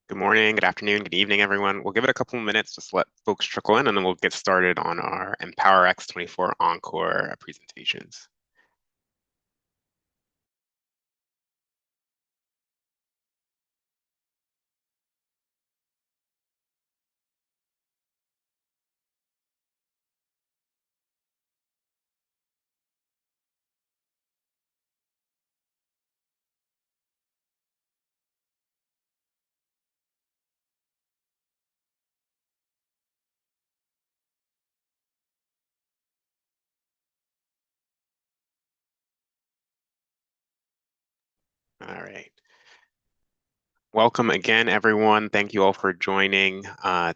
Good morning, good afternoon, good evening, everyone. We'll give it a couple of minutes just to let folks trickle in, and then we'll get started on our EMPoweRx 24 Encore presentations. All right. Welcome again, everyone. Thank you all for joining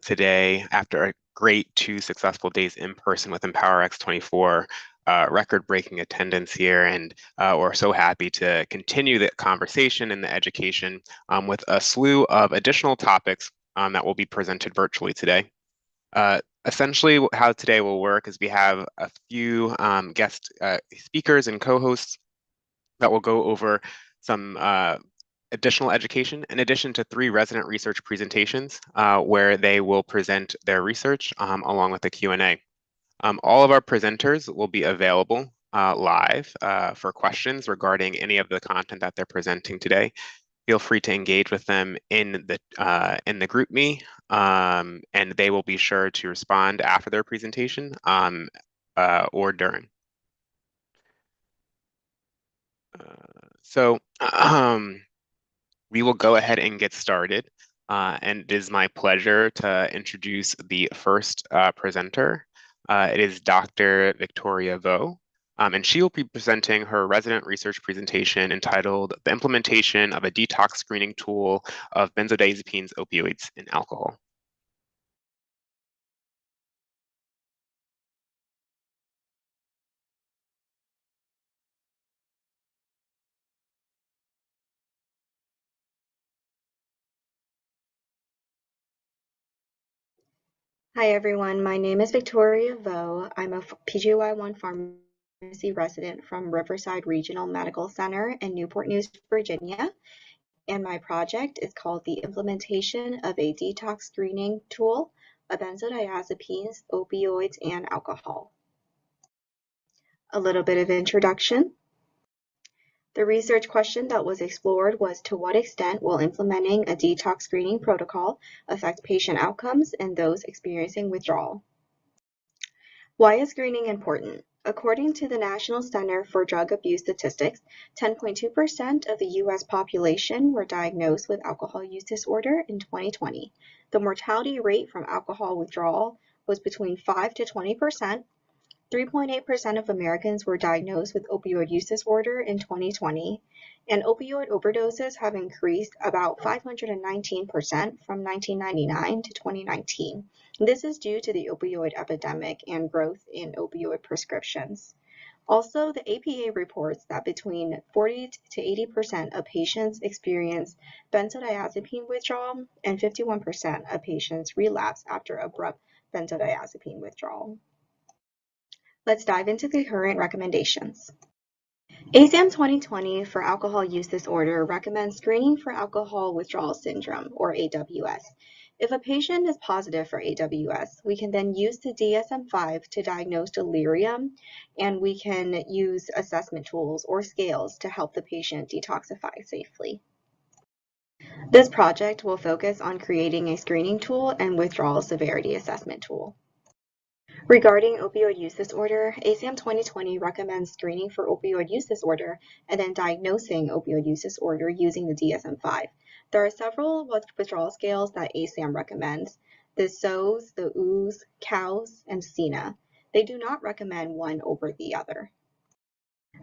today after a great 2 successful days in person with EMPoweRx 24. Record-breaking attendance here, and we're so happy to continue the conversation and the education with a slew of additional topics that will be presented virtually today. Essentially, how today will work is we have a few guest speakers and co-hosts that will go over some additional education in addition to 3 resident research presentations where they will present their research along with a Q&A. All of our presenters will be available live for questions regarding any of the content that they're presenting today. Feel free to engage with them in the group me, and they will be sure to respond after their presentation or during. So we will go ahead and get started. And it is my pleasure to introduce the first presenter. It is Dr. Victoria Vo, and she will be presenting her resident research presentation entitled The Implementation of a Detox Screening Tool of Benzodiazepines, Opioids, and Alcohol. Hi everyone, my name is Victoria Vo. I'm a PGY1 pharmacy resident from Riverside Regional Medical Center in Newport News, Virginia, and my project is called the Implementation of a Detox Screening Tool of Benzodiazepines, Opioids, and Alcohol. A little bit of introduction. The research question that was explored was to what extent will implementing a detox screening protocol affect patient outcomes in those experiencing withdrawal? Why is screening important? According to the National Center for Drug Abuse Statistics, 10.2% of the U.S. population were diagnosed with alcohol use disorder in 2020. The mortality rate from alcohol withdrawal was between 5 to 20%. 3.8% of Americans were diagnosed with opioid use disorder in 2020, and opioid overdoses have increased about 519% from 1999 to 2019. This is due to the opioid epidemic and growth in opioid prescriptions. Also, the APA reports that between 40 to 80% of patients experience benzodiazepine withdrawal, and 51% of patients relapse after abrupt benzodiazepine withdrawal. Let's dive into the current recommendations. ASAM 2020 for alcohol use disorder recommends screening for alcohol withdrawal syndrome, or AWS. If a patient is positive for AWS, we can then use the DSM-5 to diagnose delirium, and we can use assessment tools or scales to help the patient detoxify safely. This project will focus on creating a screening tool and withdrawal severity assessment tool. Regarding opioid use disorder, ASAM 2020 recommends screening for opioid use disorder and then diagnosing opioid use disorder using the DSM-5. There are several withdrawal scales that ASAM recommends: the SOS, the OOS, COWS, and CINA. They do not recommend one over the other.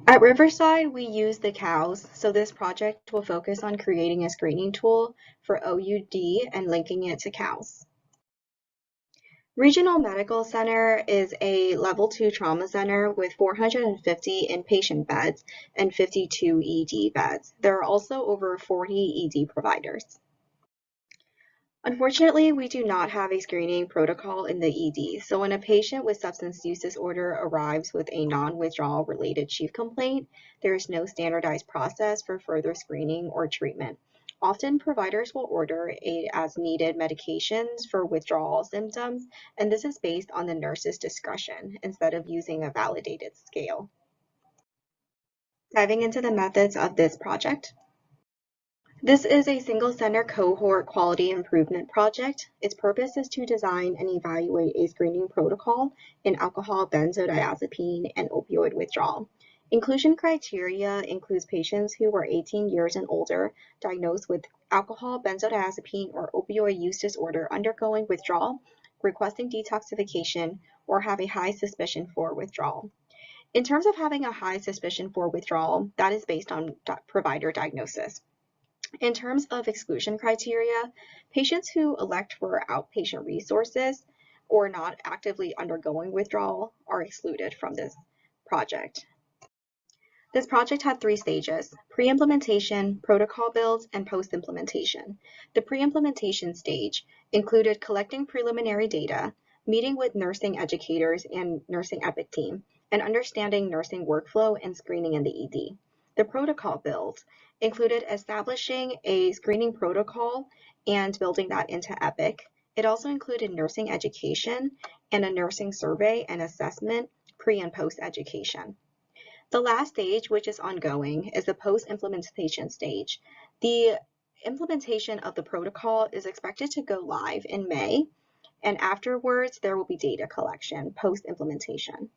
At Riverside, we use the COWS, so this project will focus on creating a screening tool for OUD and linking it to COWS. Regional Medical Center is a Level 2 trauma center with 450 inpatient beds and 52 ED beds. There are also over 40 ED providers. Unfortunately, we do not have a screening protocol in the ED, so when a patient with substance use disorder arrives with a non-withdrawal related chief complaint, there is no standardized process for further screening or treatment. Often providers will order as-needed medications for withdrawal symptoms, and this is based on the nurse's discretion instead of using a validated scale. Diving into the methods of this project. This is a single-center cohort quality improvement project. Its purpose is to design and evaluate a screening protocol in alcohol, benzodiazepine, and opioid withdrawal. Inclusion criteria includes patients who are 18 years and older, diagnosed with alcohol, benzodiazepine, or opioid use disorder, undergoing withdrawal, requesting detoxification, or have a high suspicion for withdrawal. In terms of having a high suspicion for withdrawal, that is based on provider diagnosis. In terms of exclusion criteria, patients who elect for outpatient resources or not actively undergoing withdrawal are excluded from this project. This project had 3 stages: pre-implementation, protocol builds, and post-implementation. The pre-implementation stage included collecting preliminary data, meeting with nursing educators and nursing EPIC team, and understanding nursing workflow and screening in the ED. The protocol build included establishing a screening protocol and building that into EPIC. It also included nursing education and a nursing survey and assessment pre and post education. The last stage, which is ongoing, is the post-implementation stage. The implementation of the protocol is expected to go live in May, and afterwards there will be data collection post-implementation.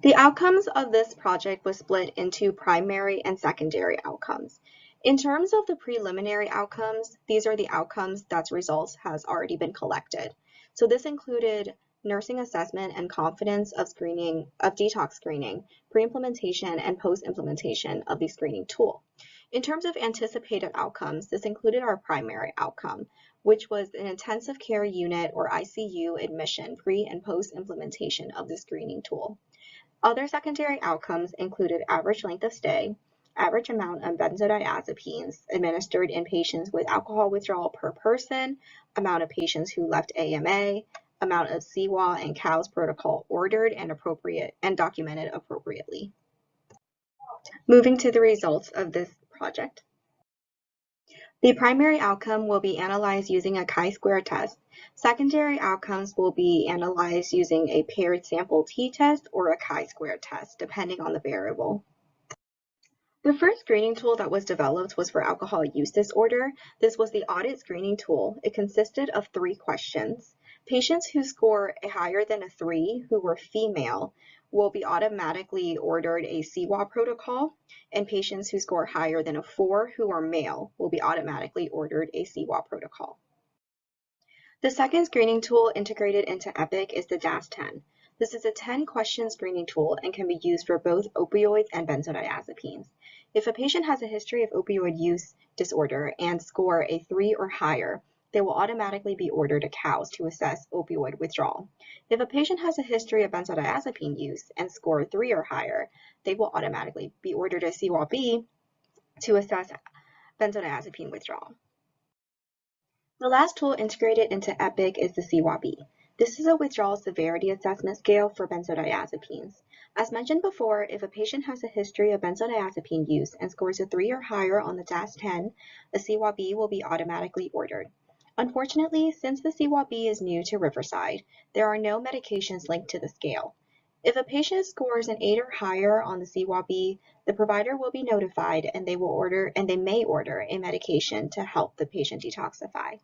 The outcomes of this project was split into primary and secondary outcomes. In terms of the preliminary outcomes, these are the outcomes that results has already been collected. So this included nursing assessment and confidence of detox screening, pre-implementation and post-implementation of the screening tool. In terms of anticipated outcomes, this included our primary outcome, which was an intensive care unit or ICU admission pre and post-implementation of the screening tool. Other secondary outcomes included average length of stay, average amount of benzodiazepines administered in patients with alcohol withdrawal per person, amount of patients who left AMA, amount of CWA and COWS protocol ordered and documented appropriately. Moving to the results of this project. The primary outcome will be analyzed using a chi-square test. Secondary outcomes will be analyzed using a paired sample t-test or a chi-square test, depending on the variable. The first screening tool that was developed was for alcohol use disorder. This was the audit screening tool. It consisted of 3 questions. Patients who score higher than a 3, who were female, will be automatically ordered a CWA protocol, and patients who score higher than a 4, who are male, will be automatically ordered a CWA protocol. The second screening tool integrated into EPIC is the DAS-10. This is a 10-question screening tool and can be used for both opioids and benzodiazepines. If a patient has a history of opioid use disorder and score a 3 or higher, they will automatically be ordered a COWS to assess opioid withdrawal. If a patient has a history of benzodiazepine use and score 3 or higher, they will automatically be ordered a CWA-B to assess benzodiazepine withdrawal. The last tool integrated into EPIC is the CWA-B. This is a withdrawal severity assessment scale for benzodiazepines. As mentioned before, if a patient has a history of benzodiazepine use and scores a 3 or higher on the DAS-10, a CWA-B will be automatically ordered. Unfortunately, since the CWA-B is new to Riverside, there are no medications linked to the scale. If a patient scores an 8 or higher on the CWA-B, the provider will be notified and they may order a medication to help the patient detoxify.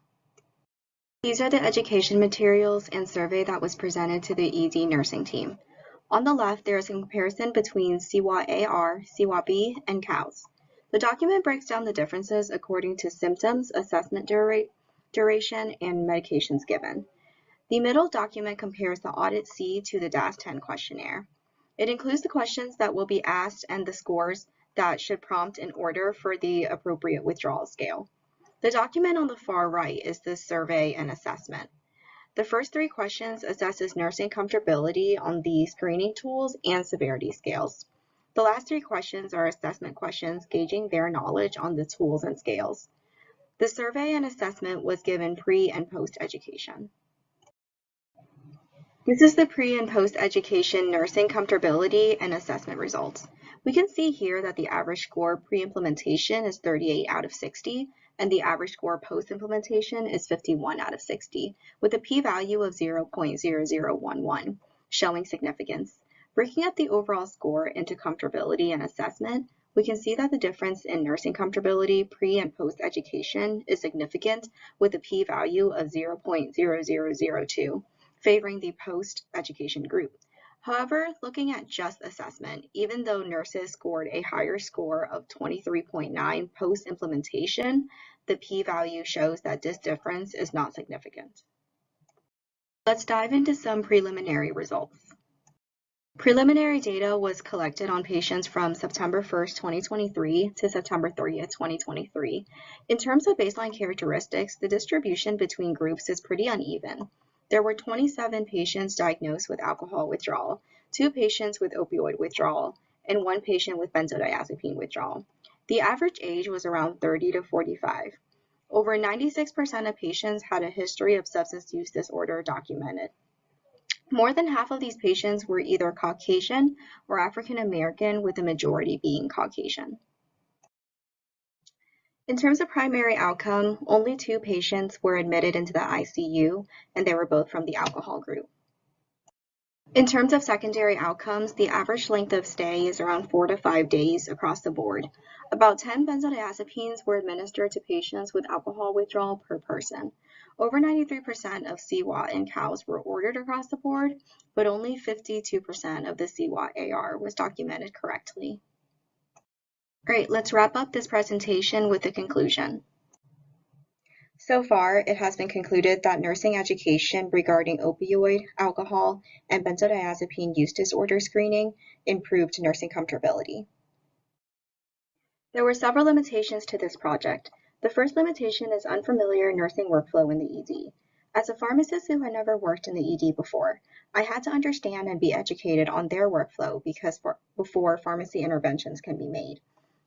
These are the education materials and survey that was presented to the ED nursing team. On the left, there is a comparison between CWA-AR, CWA-B, and COWS. The document breaks down the differences according to symptoms, assessment duration, and medications given. The middle document compares the Audit C to the DAS-10 questionnaire. It includes the questions that will be asked and the scores that should prompt an order for the appropriate withdrawal scale. The document on the far right is the survey and assessment. The first 3 questions assesses nursing comfortability on the screening tools and severity scales. The last 3 questions are assessment questions gauging their knowledge on the tools and scales. The survey and assessment was given pre- and post-education. This is the pre- and post-education nursing comfortability and assessment results. We can see here that the average score pre-implementation is 38 out of 60, and the average score post-implementation is 51 out of 60, with a p-value of 0.0011, showing significance. Breaking up the overall score into comfortability and assessment, we can see that the difference in nursing comfortability pre and post education is significant, with a p-value of 0.0002, favoring the post-education group. However, looking at just assessment, even though nurses scored a higher score of 23.9 post-implementation, the p-value shows that this difference is not significant. Let's dive into some preliminary results. Preliminary data was collected on patients from September 1st, 2023 to September 30th, 2023. In terms of baseline characteristics, the distribution between groups is pretty uneven. There were 27 patients diagnosed with alcohol withdrawal, 2 patients with opioid withdrawal, and 1 patient with benzodiazepine withdrawal. The average age was around 30 to 45. Over 96% of patients had a history of substance use disorder documented. More than half of these patients were either Caucasian or African American, with the majority being Caucasian. In terms of primary outcome, only 2 patients were admitted into the ICU, and they were both from the alcohol group. In terms of secondary outcomes, the average length of stay is around 4 to 5 days across the board. About 10 benzodiazepines were administered to patients with alcohol withdrawal per person. Over 93% of CWAT and COWS were ordered across the board, but only 52% of the CWAT AR was documented correctly. All right, let's wrap up this presentation with a conclusion. So far, it has been concluded that nursing education regarding opioid, alcohol, and benzodiazepine use disorder screening improved nursing comfortability. There were several limitations to this project. The first limitation is unfamiliar nursing workflow in the ED. As a pharmacist who had never worked in the ED before, I had to understand and be educated on their workflow before pharmacy interventions can be made.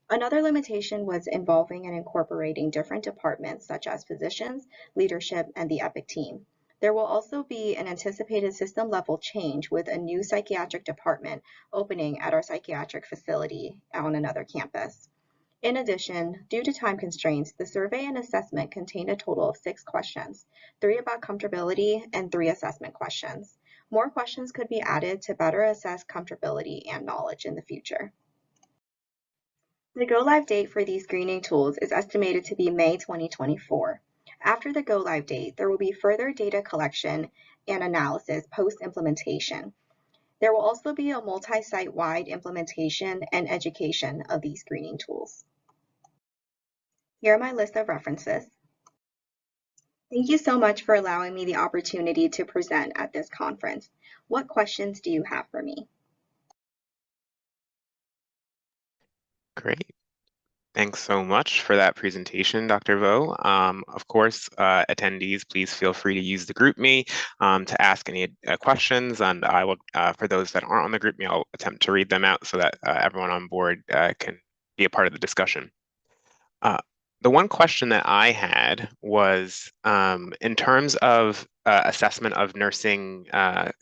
Another limitation was involving and incorporating different departments such as physicians, leadership, and the EPIC team. There will also be an anticipated system-level change with a new psychiatric department opening at our psychiatric facility on another campus. In addition, due to time constraints, the survey and assessment contained a total of 6 questions, 3 about comfortability and 3 assessment questions. More questions could be added to better assess comfortability and knowledge in the future. The go-live date for these screening tools is estimated to be May 2024. After the go-live date, there will be further data collection and analysis post-implementation. There will also be a multi-site-wide implementation and education of these screening tools. Here are my list of references. Thank you so much for allowing me the opportunity to present at this conference. What questions do you have for me? Great. Thanks so much for that presentation, Dr. Vo. Of course, attendees, please feel free to use the GroupMe to ask any questions, and I will, for those that aren't on the GroupMe, I'll attempt to read them out so that everyone on board can be a part of the discussion. The one question that I had was in terms of assessment of nursing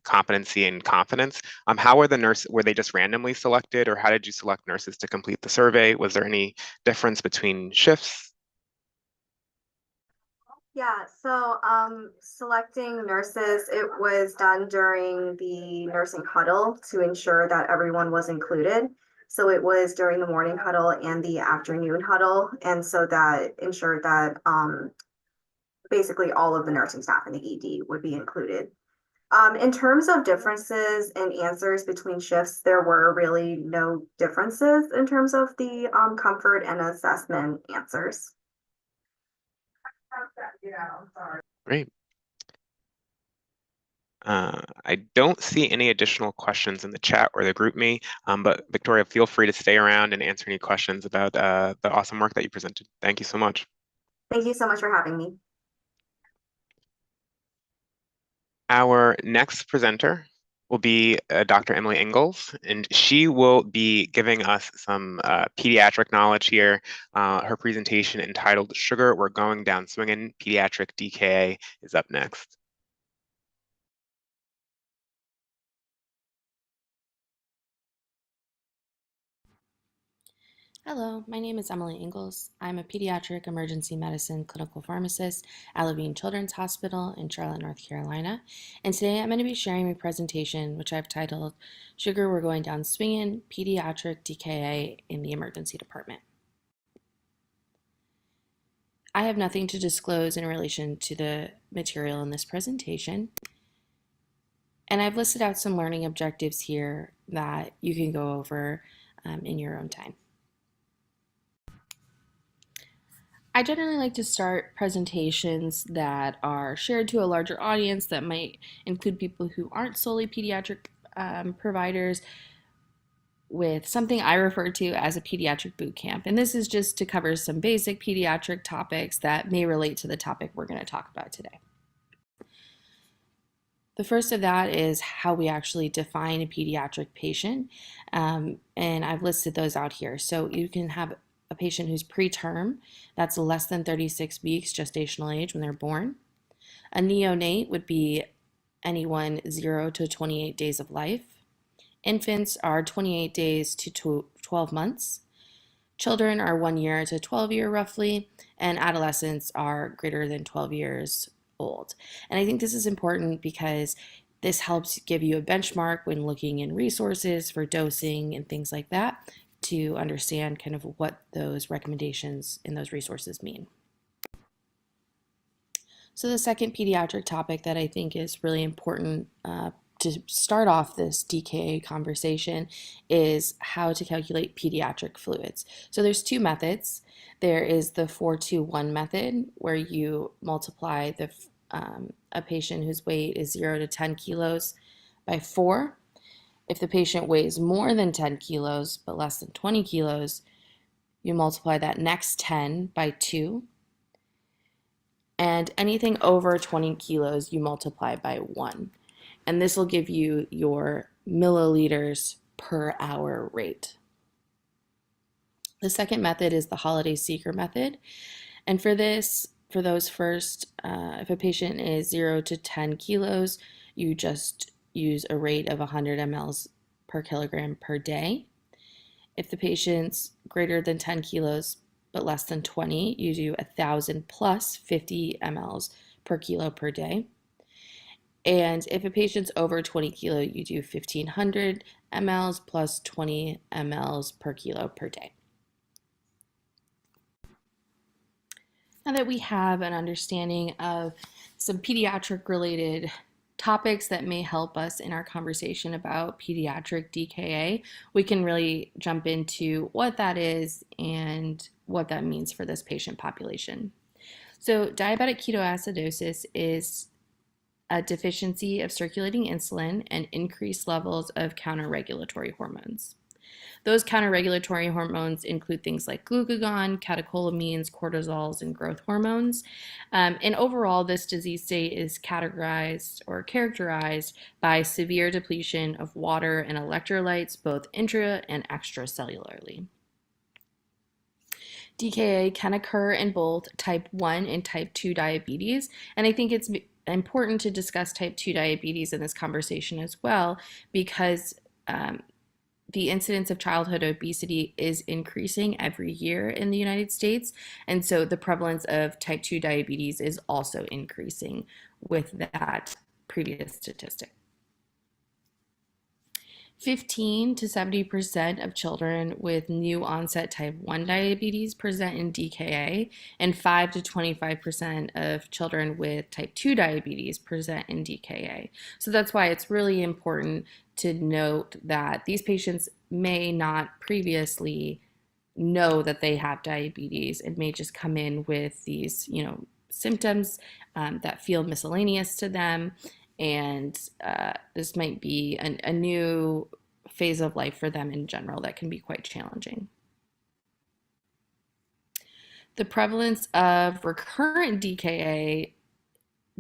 competency and confidence, how were were they just randomly selected, or how did you select nurses to complete the survey? Was there any difference between shifts? Yeah, so selecting nurses, it was done during the nursing huddle to ensure that everyone was included. So it was during the morning huddle and the afternoon huddle. And so that ensured that basically all of the nursing staff in the ED would be included. In terms of differences in answers between shifts, there were really no differences in terms of the comfort and assessment answers. Great. I don't see any additional questions in the chat or the GroupMe, but Victoria, feel free to stay around and answer any questions about the awesome work that you presented. Thank you so much. Thank you so much for having me. Our next presenter will be Dr. Emily Ingalls, and she will be giving us some pediatric knowledge here. Her presentation entitled Sugar, We're Going Down Swingin', Pediatric DKA is up next. Hello, my name is Emily Ingalls. I'm a pediatric emergency medicine clinical pharmacist at Levine Children's Hospital in Charlotte, North Carolina. And today I'm going to be sharing my presentation, which I've titled, Sugar We're Going Down Swingin, Pediatric DKA in the Emergency Department. I have nothing to disclose in relation to the material in this presentation. And I've listed out some learning objectives here that you can go over in your own time. I generally like to start presentations that are shared to a larger audience that might include people who aren't solely pediatric providers with something I refer to as a pediatric boot camp. And this is just to cover some basic pediatric topics that may relate to the topic we're going to talk about today. The first of that is how we actually define a pediatric patient. And I've listed those out here. So you can have a patient who's preterm, that's less than 36 weeks gestational age when they're born. A neonate would be anyone 0 to 28 days of life. Infants are 28 days to 12 months. Children are 1 year to 12 year roughly, and adolescents are greater than 12 years old. And I think this is important because this helps give you a benchmark when looking in resources for dosing and things like that, to understand kind of what those recommendations in those resources mean. So the second pediatric topic that I think is really important to start off this DKA conversation is how to calculate pediatric fluids. So there's two methods. There is the 4-2-1 method, where you multiply a patient whose weight is 0 to 10 kilos by 4. If the patient weighs more than 10 kilos but less than 20 kilos, you multiply that next 10 by 2. And anything over 20 kilos, you multiply by 1. And this will give you your milliliters per hour rate. The second method is the holiday seeker method. And for this, for those first, if a patient is 0 to 10 kilos, you just use a rate of 100 mLs per kilogram per day. If the patient's greater than 10 kilos but less than 20, you do 1,000 plus 50 mLs per kilo per day. And if a patient's over 20 kilo, you do 1,500 mLs plus 20 mLs per kilo per day. Now that we have an understanding of some pediatric related topics that may help us in our conversation about pediatric DKA, we can really jump into what that is and what that means for this patient population. So diabetic ketoacidosis is a deficiency of circulating insulin and increased levels of counter-regulatory hormones. Those counter-regulatory hormones include things like glucagon, catecholamines, cortisols, and growth hormones. And overall, this disease state is categorized or characterized by severe depletion of water and electrolytes, both intra and extracellularly. DKA can occur in both type 1 and type 2 diabetes, and I think it's important to discuss type 2 diabetes in this conversation as well, because the incidence of childhood obesity is increasing every year in the United States, and so the prevalence of type 2 diabetes is also increasing with that previous statistic. 15 to 70% of children with new onset type 1 diabetes present in DKA, and 5 to 25% of children with type 2 diabetes present in DKA. So that's why it's really important to note that these patients may not previously know that they have diabetes and may just come in with these, symptoms that feel miscellaneous to them. And this might be a new phase of life for them in general that can be quite challenging. The prevalence of recurrent DKA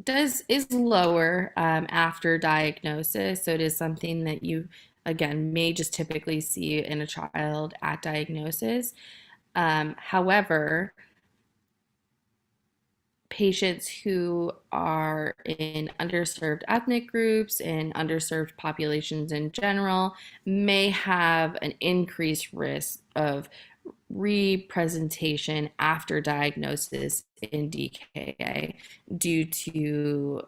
is lower after diagnosis, so it is something that you, again, may just typically see in a child at diagnosis. However, patients who are in underserved ethnic groups and underserved populations in general may have an increased risk of representation after diagnosis in DKA due to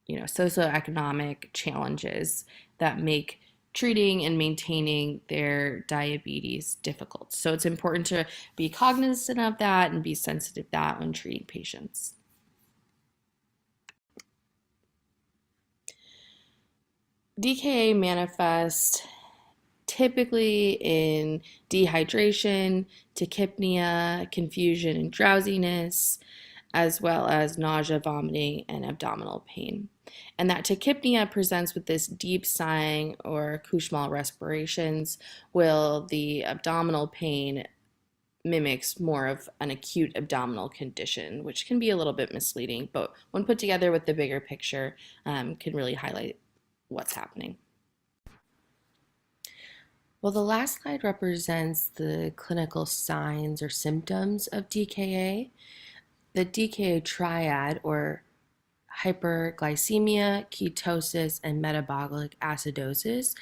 socioeconomic challenges that make treating and maintaining their diabetes difficult. So it's important to be cognizant of that and be sensitive to that when treating patients. DKA manifests typically in dehydration, tachypnea, confusion, and drowsiness, as well as nausea, vomiting, and abdominal pain. And that tachypnea presents with this deep sighing or Kushmal respirations, while the abdominal pain mimics more of an acute abdominal condition, which can be a little bit misleading, but when put together with the bigger picture, can really highlight what's happening. Well, the last slide represents the clinical signs or symptoms of DKA. The DKA triad, or hyperglycemia, ketosis, and metabolic acidosis,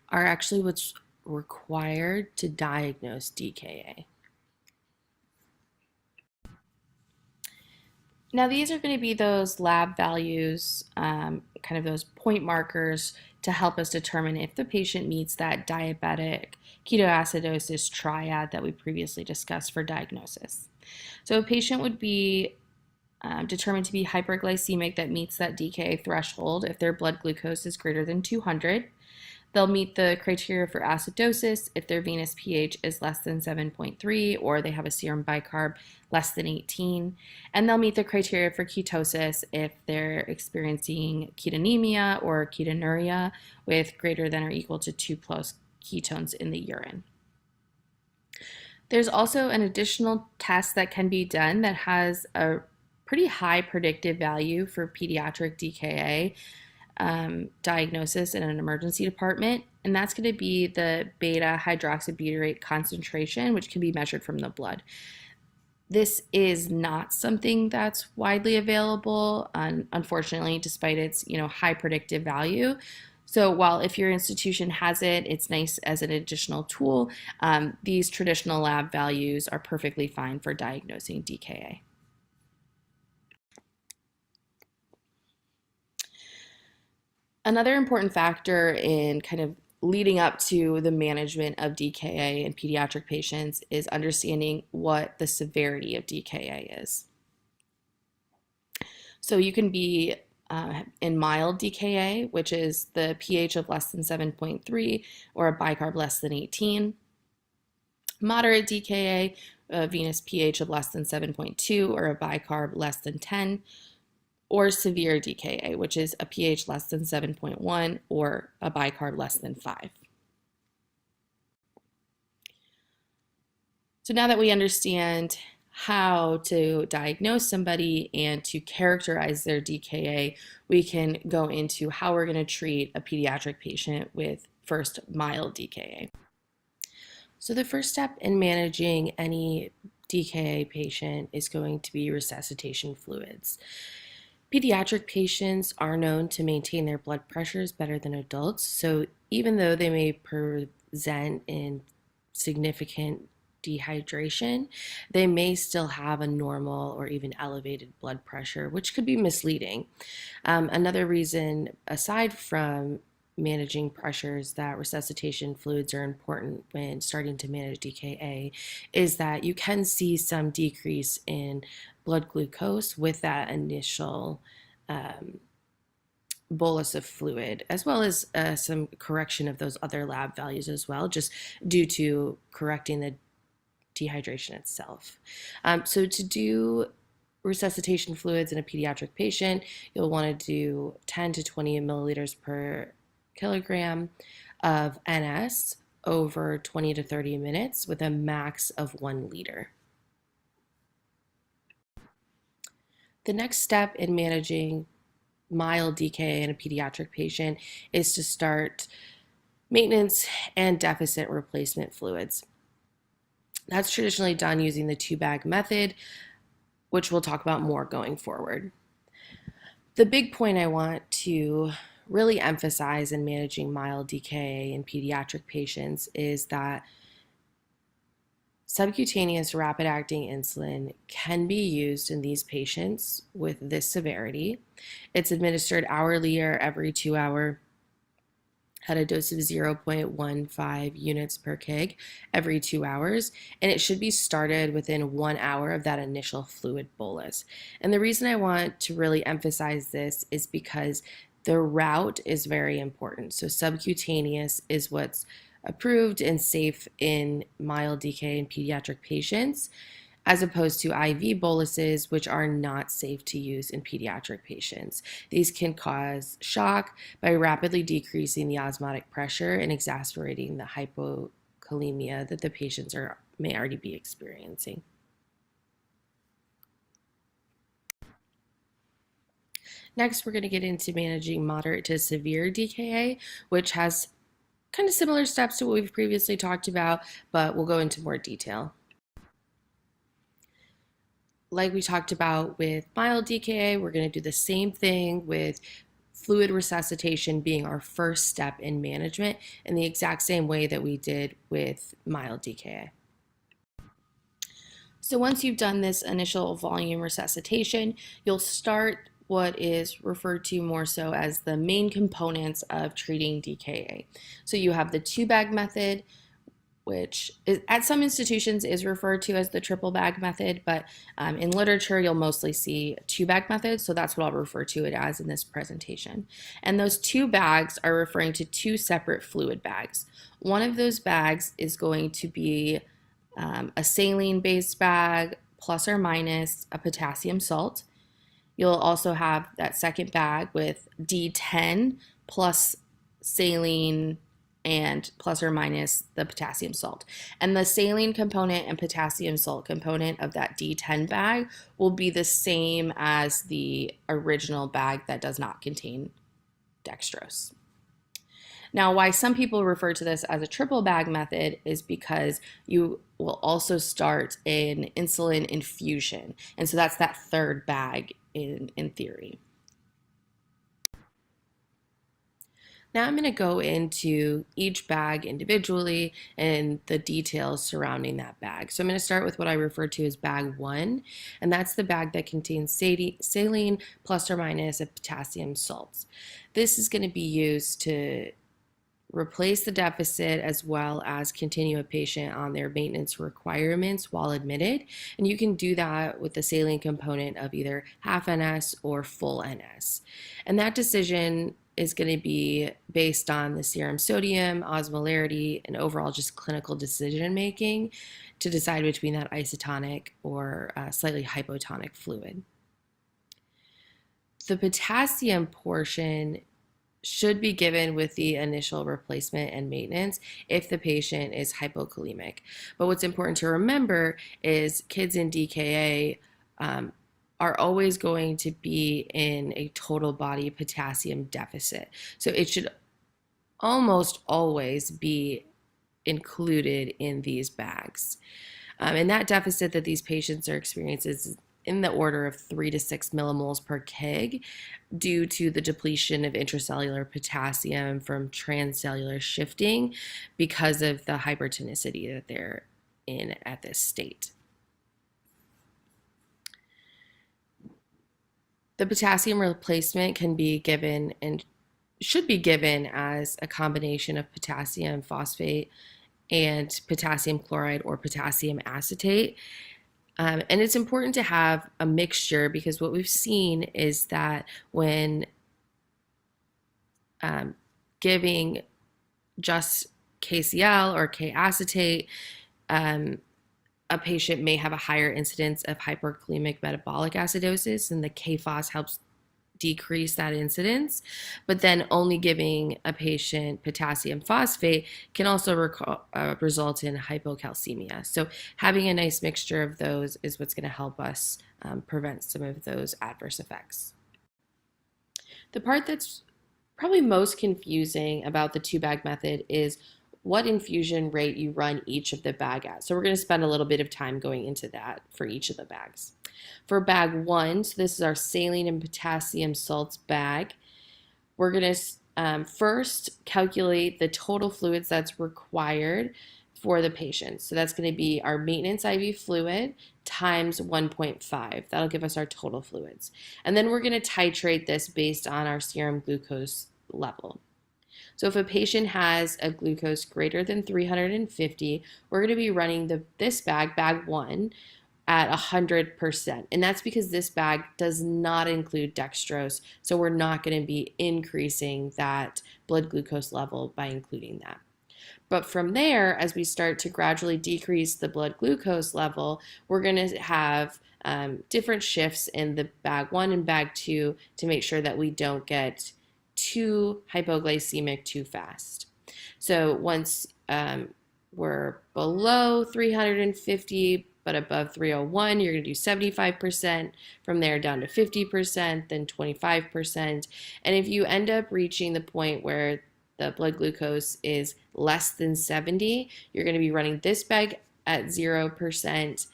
are actually what's required to diagnose DKA. Now, these are going to be those lab values, kind of those point markers to help us determine if the patient meets that diabetic ketoacidosis triad that we previously discussed for diagnosis. So a patient would be determined to be hyperglycemic, that meets that DKA threshold if their blood glucose is greater than 200. They'll meet the criteria for acidosis if their venous pH is less than 7.3 or they have a serum bicarb less than 18. And they'll meet the criteria for ketosis if they're experiencing ketonemia or ketonuria with greater than or equal to 2 plus ketones in the urine. There's also an additional test that can be done that has a pretty high predictive value for pediatric DKA diagnosis in an emergency department, and that's going to be the beta hydroxybutyrate concentration, which can be measured from the blood. This is not something that's widely available, unfortunately, despite its high predictive value. So while if your institution has it, it's nice as an additional tool. These traditional lab values are perfectly fine for diagnosing DKA. Another important factor in kind of leading up to the management of DKA in pediatric patients is understanding what the severity of DKA is. So you can be in mild DKA, which is the pH of less than 7.3 or a bicarb less than 18. Moderate DKA, a venous pH of less than 7.2 or a bicarb less than 10. Or severe DKA, which is a pH less than 7.1 or a bicarb less than 5. So now that we understand how to diagnose somebody and to characterize their DKA, we can go into how we're going to treat a pediatric patient with first mild DKA. So the first step in managing any DKA patient is going to be resuscitation fluids. Pediatric patients are known to maintain their blood pressures better than adults, so even though they may present in significant dehydration, they may still have a normal or even elevated blood pressure, which could be misleading. Another reason, aside from managing pressures, that resuscitation fluids are important when starting to manage DKA is that you can see some decrease in blood glucose with that initial bolus of fluid, as well as some correction of those other lab values as well, just due to correcting the dehydration itself. So to do resuscitation fluids in a pediatric patient, you'll want to do 10 to 20 milliliters per kilogram of NS over 20 to 30 minutes with a max of 1 liter. The next step in managing mild DKA in a pediatric patient is to start maintenance and deficit replacement fluids. That's traditionally done using the 2-bag method, which we'll talk about more going forward. The big point I want to really emphasize in managing mild DKA in pediatric patients is that Subcutaneous rapid-acting insulin can be used in these patients with this severity. It's administered hourly or every 2 hour at a dose of 0.15 units per kg every 2 hours, and it should be started within 1 hour of that initial fluid bolus. And the reason I want to really emphasize this is because the route is very important. So subcutaneous is what's approved and safe in mild DKA in pediatric patients, as opposed to IV boluses, which are not safe to use in pediatric patients. These can cause shock by rapidly decreasing the osmotic pressure and exacerbating the hypokalemia that the patients may already be experiencing. Next, we're going to get into managing moderate to severe DKA, which has kind of similar steps to what we've previously talked about, but we'll go into more detail. Like we talked about with mild DKA, we're going to do the same thing with fluid resuscitation being our first step in management in the exact same way that we did with mild DKA. So once you've done this initial volume resuscitation, you'll start what is referred to more so as the main components of treating DKA. So you have the 2-bag method, which is, at some institutions is referred to as the triple bag method, but in literature, you'll mostly see 2-bag method. So that's what I'll refer to it as in this presentation. And those 2 bags are referring to 2 separate fluid bags. One of those bags is going to be a saline-based bag plus or minus a potassium salt. You'll also have that second bag with D10 plus saline and plus or minus the potassium salt. And the saline component and potassium salt component of that D10 bag will be the same as the original bag that does not contain dextrose. Now, why some people refer to this as a triple bag method is because you will also start an insulin infusion. And so that's that third bag in theory. Now I'm going to go into each bag individually and the details surrounding that bag. So I'm going to start with what I refer to as bag 1, and that's the bag that contains saline plus or minus a potassium salts. This is going to be used to replace the deficit as well as continue a patient on their maintenance requirements while admitted. And you can do that with the saline component of either half NS or full NS. And that decision is going to be based on the serum sodium, osmolarity, and overall just clinical decision making to decide between that isotonic or slightly hypotonic fluid. The potassium portion should be given with the initial replacement and maintenance if the patient is hypokalemic. But what's important to remember is kids in DKA are always going to be in a total body potassium deficit. So it should almost always be included in these bags. And that deficit that these patients are experiencing is in the order of 3 to 6 millimoles per kg due to the depletion of intracellular potassium from transcellular shifting because of the hypertonicity that they're in at this state. The potassium replacement can be given and should be given as a combination of potassium phosphate and potassium chloride or potassium acetate. And it's important to have a mixture because what we've seen is that when giving just KCl or K-acetate, a patient may have a higher incidence of hyperkalemic metabolic acidosis, and the K-phos helps decrease that incidence. But then only giving a patient potassium phosphate can also result in hypocalcemia. So having a nice mixture of those is what's going to help us prevent some of those adverse effects. The part that's probably most confusing about the 2-bag method is what infusion rate you run each of the bag at. So we're going to spend a little bit of time going into that for each of the bags. For bag 1, so this is our saline and potassium salts bag, we're going to first calculate the total fluids that's required for the patient. So that's going to be our maintenance IV fluid times 1.5. That'll give us our total fluids. And then we're going to titrate this based on our serum glucose level. So if a patient has a glucose greater than 350, we're going to be running this bag 1, at 100%. And that's because this bag does not include dextrose. So we're not going to be increasing that blood glucose level by including that. But from there, as we start to gradually decrease the blood glucose level, we're going to have different shifts in the bag 1 and bag 2 to make sure that we don't get too hypoglycemic too fast. So once we're below 350 but above 301, you're going to do 75%, from there down to 50%, then 25%. And if you end up reaching the point where the blood glucose is less than 70, you're going to be running this bag at 0%,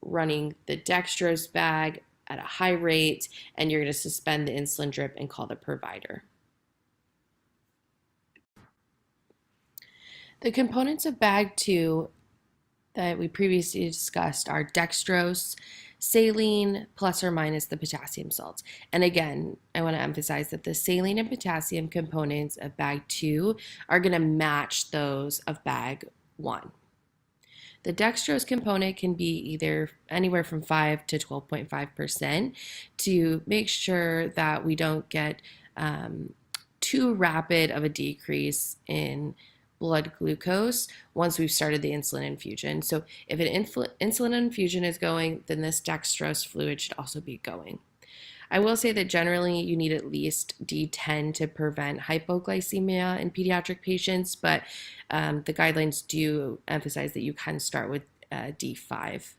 running the dextrose bag at a high rate, and you're going to suspend the insulin drip and call the provider. The components of bag 2 that we previously discussed are dextrose, saline, plus or minus the potassium salts. And again, I want to emphasize that the saline and potassium components of bag 2 are going to match those of bag 1. The dextrose component can be either anywhere from 5 to 12.5% to make sure that we don't get too rapid of a decrease in blood glucose once we've started the insulin infusion. So if an insulin infusion is going, then this dextrose fluid should also be going. I will say that generally you need at least D10 to prevent hypoglycemia in pediatric patients, but the guidelines do emphasize that you can start with D5.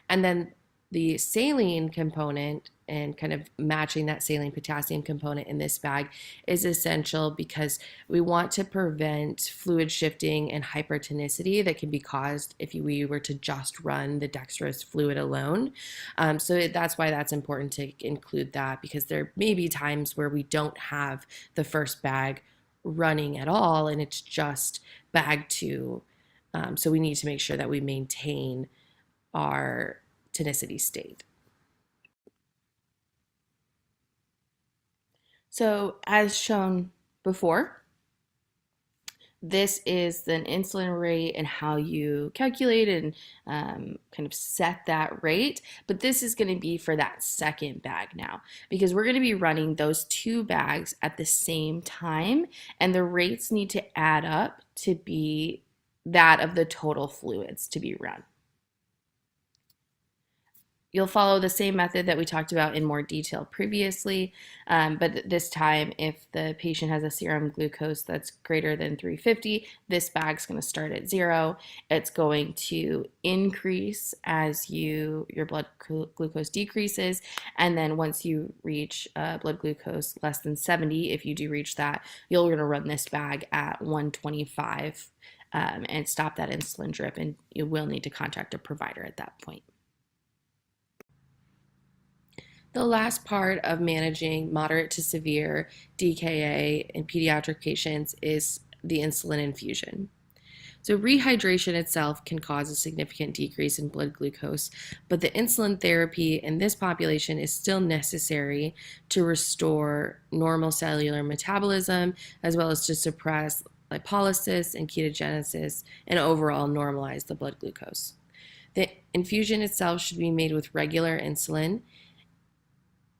And then the saline component and kind of matching that saline potassium component in this bag is essential because we want to prevent fluid shifting and hypertonicity that can be caused if we were to just run the dextrose fluid alone. So that's why that's important to include that, because there may be times where we don't have the first bag running at all and it's just bag 2. So we need to make sure that we maintain our tonicity state. So as shown before, this is an insulin rate and how you calculate and kind of set that rate. But this is going to be for that second bag now, because we're going to be running those 2 bags at the same time, and the rates need to add up to be that of the total fluids to be run. You'll follow the same method that we talked about in more detail previously, but this time if the patient has a serum glucose that's greater than 350, this bag's going to start at 0. It's going to increase as your blood glucose decreases, and then once you reach blood glucose less than 70, if you do reach that, you're going to run this bag at 125 and stop that insulin drip, and you will need to contact a provider at that point. The last part of managing moderate to severe DKA in pediatric patients is the insulin infusion. So rehydration itself can cause a significant decrease in blood glucose, but the insulin therapy in this population is still necessary to restore normal cellular metabolism, as well as to suppress lipolysis and ketogenesis and overall normalize the blood glucose. The infusion itself should be made with regular insulin,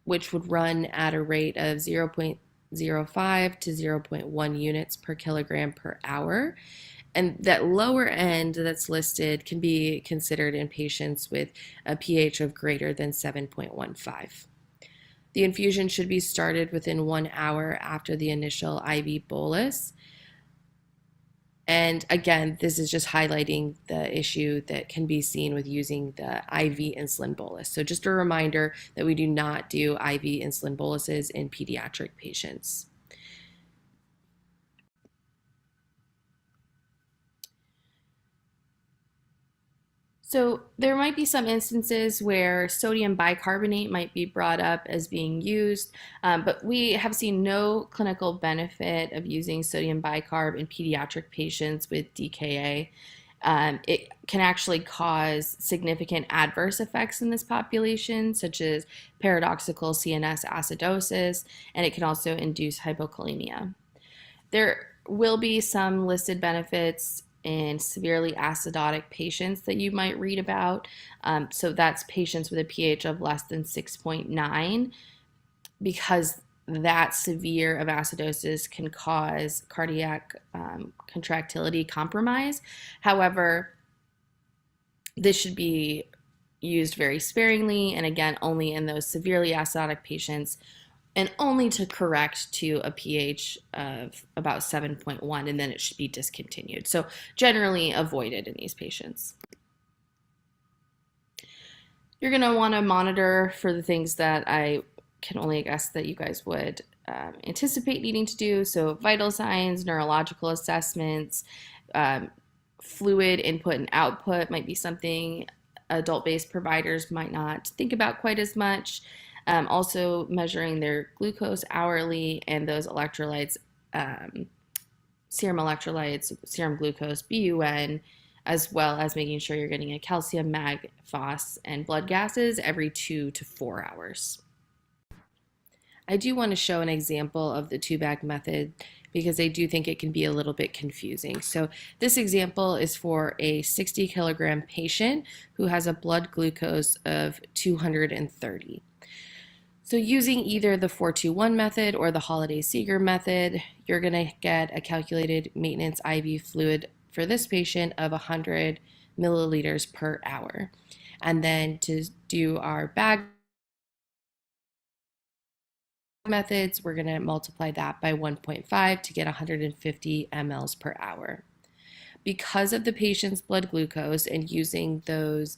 which would run at a rate of 0.05 to 0.1 units per kilogram per hour. And that lower end that's listed can be considered in patients with a pH of greater than 7.15. The infusion should be started within 1 hour after the initial IV bolus. And again, this is just highlighting the issue that can be seen with using the IV insulin bolus. So just a reminder that we do not do IV insulin boluses in pediatric patients. So there might be some instances where sodium bicarbonate might be brought up as being used, but we have seen no clinical benefit of using sodium bicarb in pediatric patients with DKA. It can actually cause significant adverse effects in this population, such as paradoxical CNS acidosis, and it can also induce hypokalemia. There will be some listed benefits in severely acidotic patients that you might read about. So that's patients with a pH of less than 6.9, because that severe of acidosis can cause cardiac contractility compromise. However, this should be used very sparingly, and again, only in those severely acidotic patients, and only to correct to a pH of about 7.1, and then it should be discontinued. So generally avoided in these patients. You're going to want to monitor for the things that I can only guess that you guys would anticipate needing to do. So vital signs, neurological assessments, fluid input and output might be something adult-based providers might not think about quite as much. Also measuring their glucose hourly and those electrolytes, serum electrolytes, serum glucose, BUN, as well as making sure you're getting a calcium, mag, phos, and blood gases every 2 to 4 hours. I do want to show an example of the 2-bag method because I do think it can be a little bit confusing. So this example is for a 60 kilogram patient who has a blood glucose of 230. So using either the 4-2-1 method or the Holiday-Seeger method, you're going to get a calculated maintenance IV fluid for this patient of 100 milliliters per hour. And then to do our bag methods, we're going to multiply that by 1.5 to get 150 mLs per hour. Because of the patient's blood glucose and using those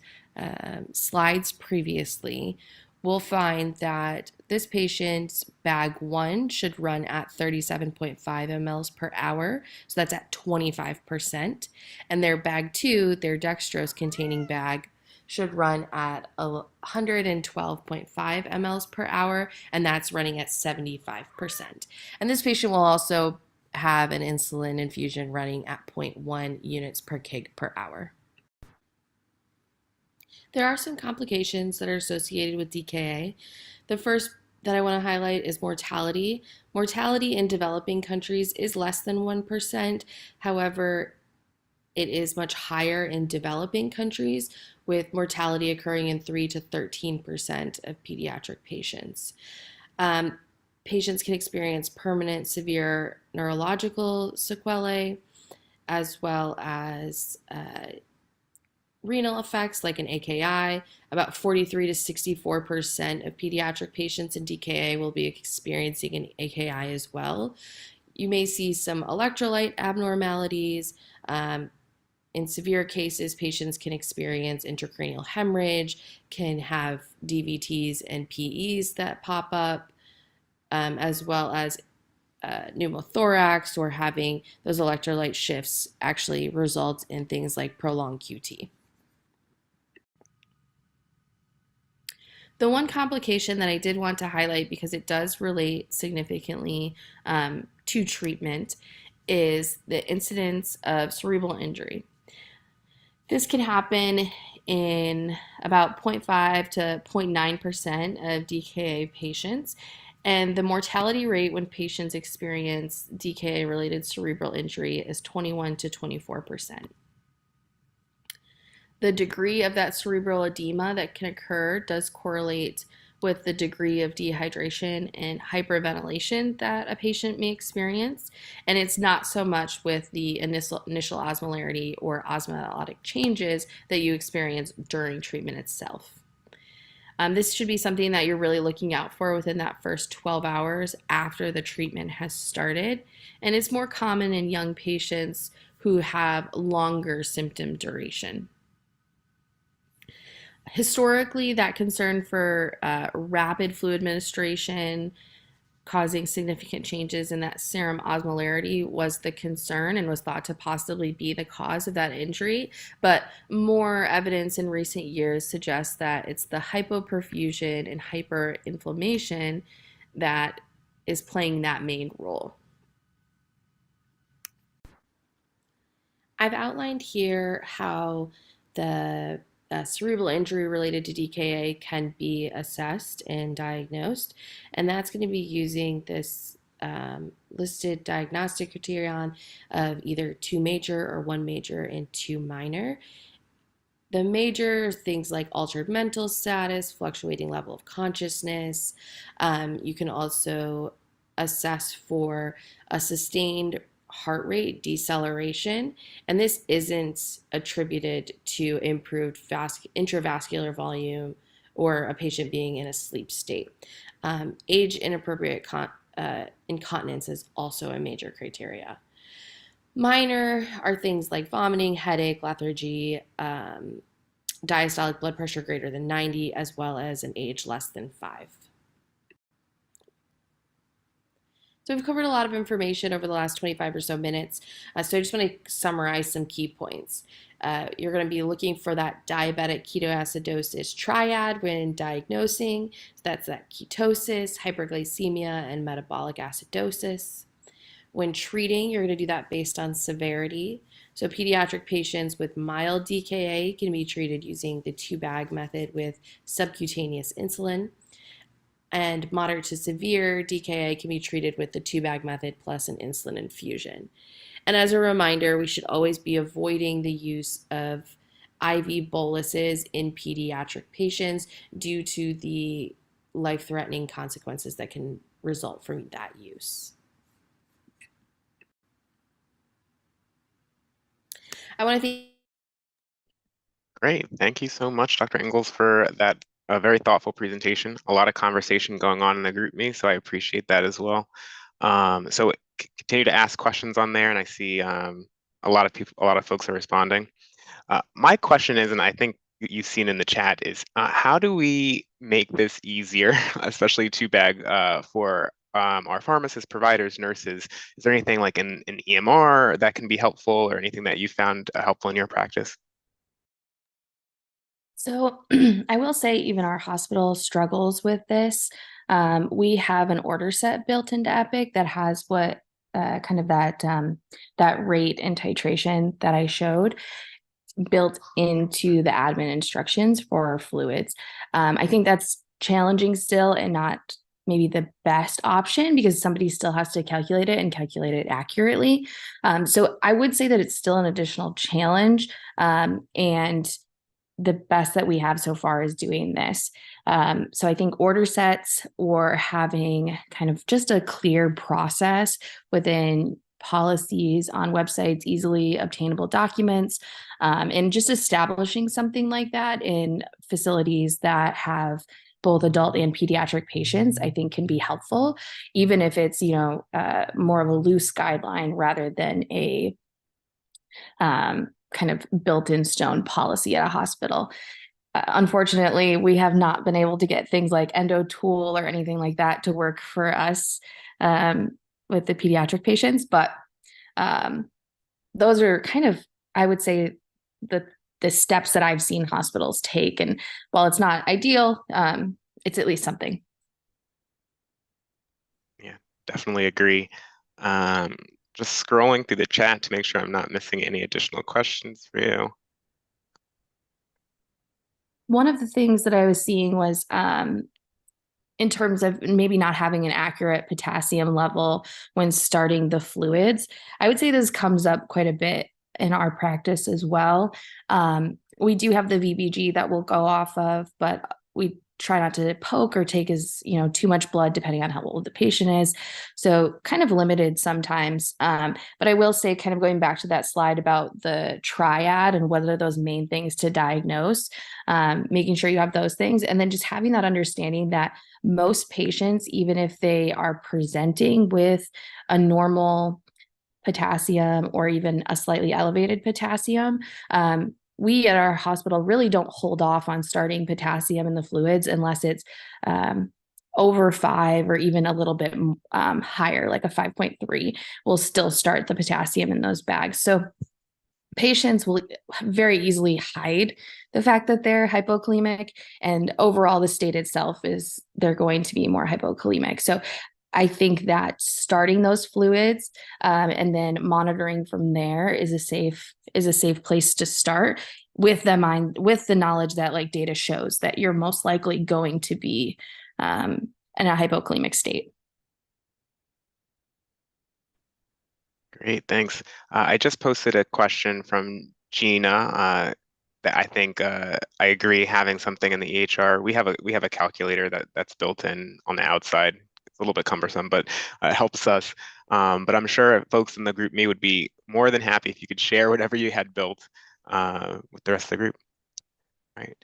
slides previously, we'll find that this patient's bag 1 should run at 37.5 mLs per hour, so that's at 25%, and their bag 2, their dextrose containing bag, should run at 112.5 mLs per hour, and that's running at 75%. And this patient will also have an insulin infusion running at 0.1 units per kg per hour. There are some complications that are associated with DKA. The first that I want to highlight is mortality. Mortality in developing countries is less than 1%. However, it is much higher in developing countries, with mortality occurring in 3 to 13% of pediatric patients. Patients can experience permanent severe neurological sequelae, as well as renal effects like an AKI. About 43 to 64% of pediatric patients in DKA will be experiencing an AKI as well. You may see some electrolyte abnormalities. In severe cases, patients can experience intracranial hemorrhage, can have DVTs and PEs that pop up, as well as pneumothorax, or having those electrolyte shifts actually result in things like prolonged QT. The one complication that I did want to highlight, because it does relate significantly to treatment, is the incidence of cerebral injury. This can happen in about 0.5 to 0.9% of DKA patients, and the mortality rate when patients experience DKA-related cerebral injury is 21 to 24%. The degree of that cerebral edema that can occur does correlate with the degree of dehydration and hyperventilation that a patient may experience, and it's not so much with the initial osmolarity or osmotic changes that you experience during treatment itself. This should be something that you're really looking out for within that first 12 hours after the treatment has started, and it's more common in young patients who have longer symptom duration. Historically, that concern for rapid fluid administration causing significant changes in that serum osmolarity was the concern and was thought to possibly be the cause of that injury. But more evidence in recent years suggests that it's the hypoperfusion and hyperinflammation that is playing that main role. I've outlined here how the cerebral injury related to DKA can be assessed and diagnosed, and that's going to be using this listed diagnostic criterion of either 2 major or 1 major and 2 minor. The major things like altered mental status, fluctuating level of consciousness. You can also assess for a sustained heart rate deceleration, and this isn't attributed to improved intravascular volume or a patient being in a sleep state. Age inappropriate incontinence is also a major criteria. Minor are things like vomiting, headache, lethargy, diastolic blood pressure greater than 90, as well as an age less than 5. So we've covered a lot of information over the last 25 or so minutes. So I just want to summarize some key points. You're going to be looking for that diabetic ketoacidosis triad when diagnosing. So that's that ketosis, hyperglycemia, and metabolic acidosis. When treating, you're going to do that based on severity. So pediatric patients with mild DKA can be treated using the 2-bag method with subcutaneous insulin. And moderate to severe DKA can be treated with the 2-bag method plus an insulin infusion. And as a reminder, we should always be avoiding the use of IV boluses in pediatric patients due to the life-threatening consequences that can result from that use. I want to thank. Great. Thank you so much, Dr. Ingalls, for that very thoughtful presentation. A lot of conversation going on in the group me, so I appreciate that as well. So continue to ask questions on there, and I see a lot of folks are responding. My question is, and I think you've seen in the chat, is how do we make this easier, especially 2-bag for our pharmacists, providers, nurses? Is there anything like in EMR that can be helpful, or anything that you found helpful in your practice? So I will say even our hospital struggles with this. We have an order set built into Epic that has what kind of that rate and titration that I showed built into the admin instructions for our fluids. I think that's challenging still and not maybe the best option because somebody still has to calculate it and calculate it accurately. So I would say that it's still an additional challenge, and the best that we have so far is doing this. So I think order sets or having kind of just a clear process within policies on websites, easily obtainable documents, and just establishing something like that in facilities that have both adult and pediatric patients, I think can be helpful, even if it's, more of a loose guideline rather than a kind of built in stone policy at a hospital. Unfortunately, we have not been able to get things like EndoTool or anything like that to work for us with the pediatric patients, but those are kind of, I would say, the steps that I've seen hospitals take. And while it's not ideal, it's at least something. Yeah, definitely agree. Just scrolling through the chat to make sure I'm not missing any additional questions for you. One of the things that I was seeing was in terms of maybe not having an accurate potassium level when starting the fluids. I would say this comes up quite a bit in our practice as well. We do have the VBG that we'll go off of, but we try not to poke or take too much blood depending on how old the patient is. So kind of limited sometimes. But I will say, kind of going back to that slide about the triad and what are those main things to diagnose, making sure you have those things, and then just having that understanding that most patients, even if they are presenting with a normal potassium or even a slightly elevated potassium, we at our hospital really don't hold off on starting potassium in the fluids unless it's over 5 or even a little bit higher, like a 5.3, will still start the potassium in those bags. So patients will very easily hide the fact that they're hypokalemic, and overall the state itself is they're going to be more hypokalemic. So I think that starting those fluids and then monitoring from there is a safe place to start, with the knowledge that like data shows that you're most likely going to be in a hypokalemic state. Great, thanks. I just posted a question from Gina that I think I agree, having something in the EHR. We have a calculator that's built in on the outside. It's a little bit cumbersome, but it helps us. But I'm sure folks in the group me would be more than happy if you could share whatever you had built with the rest of the group. All right.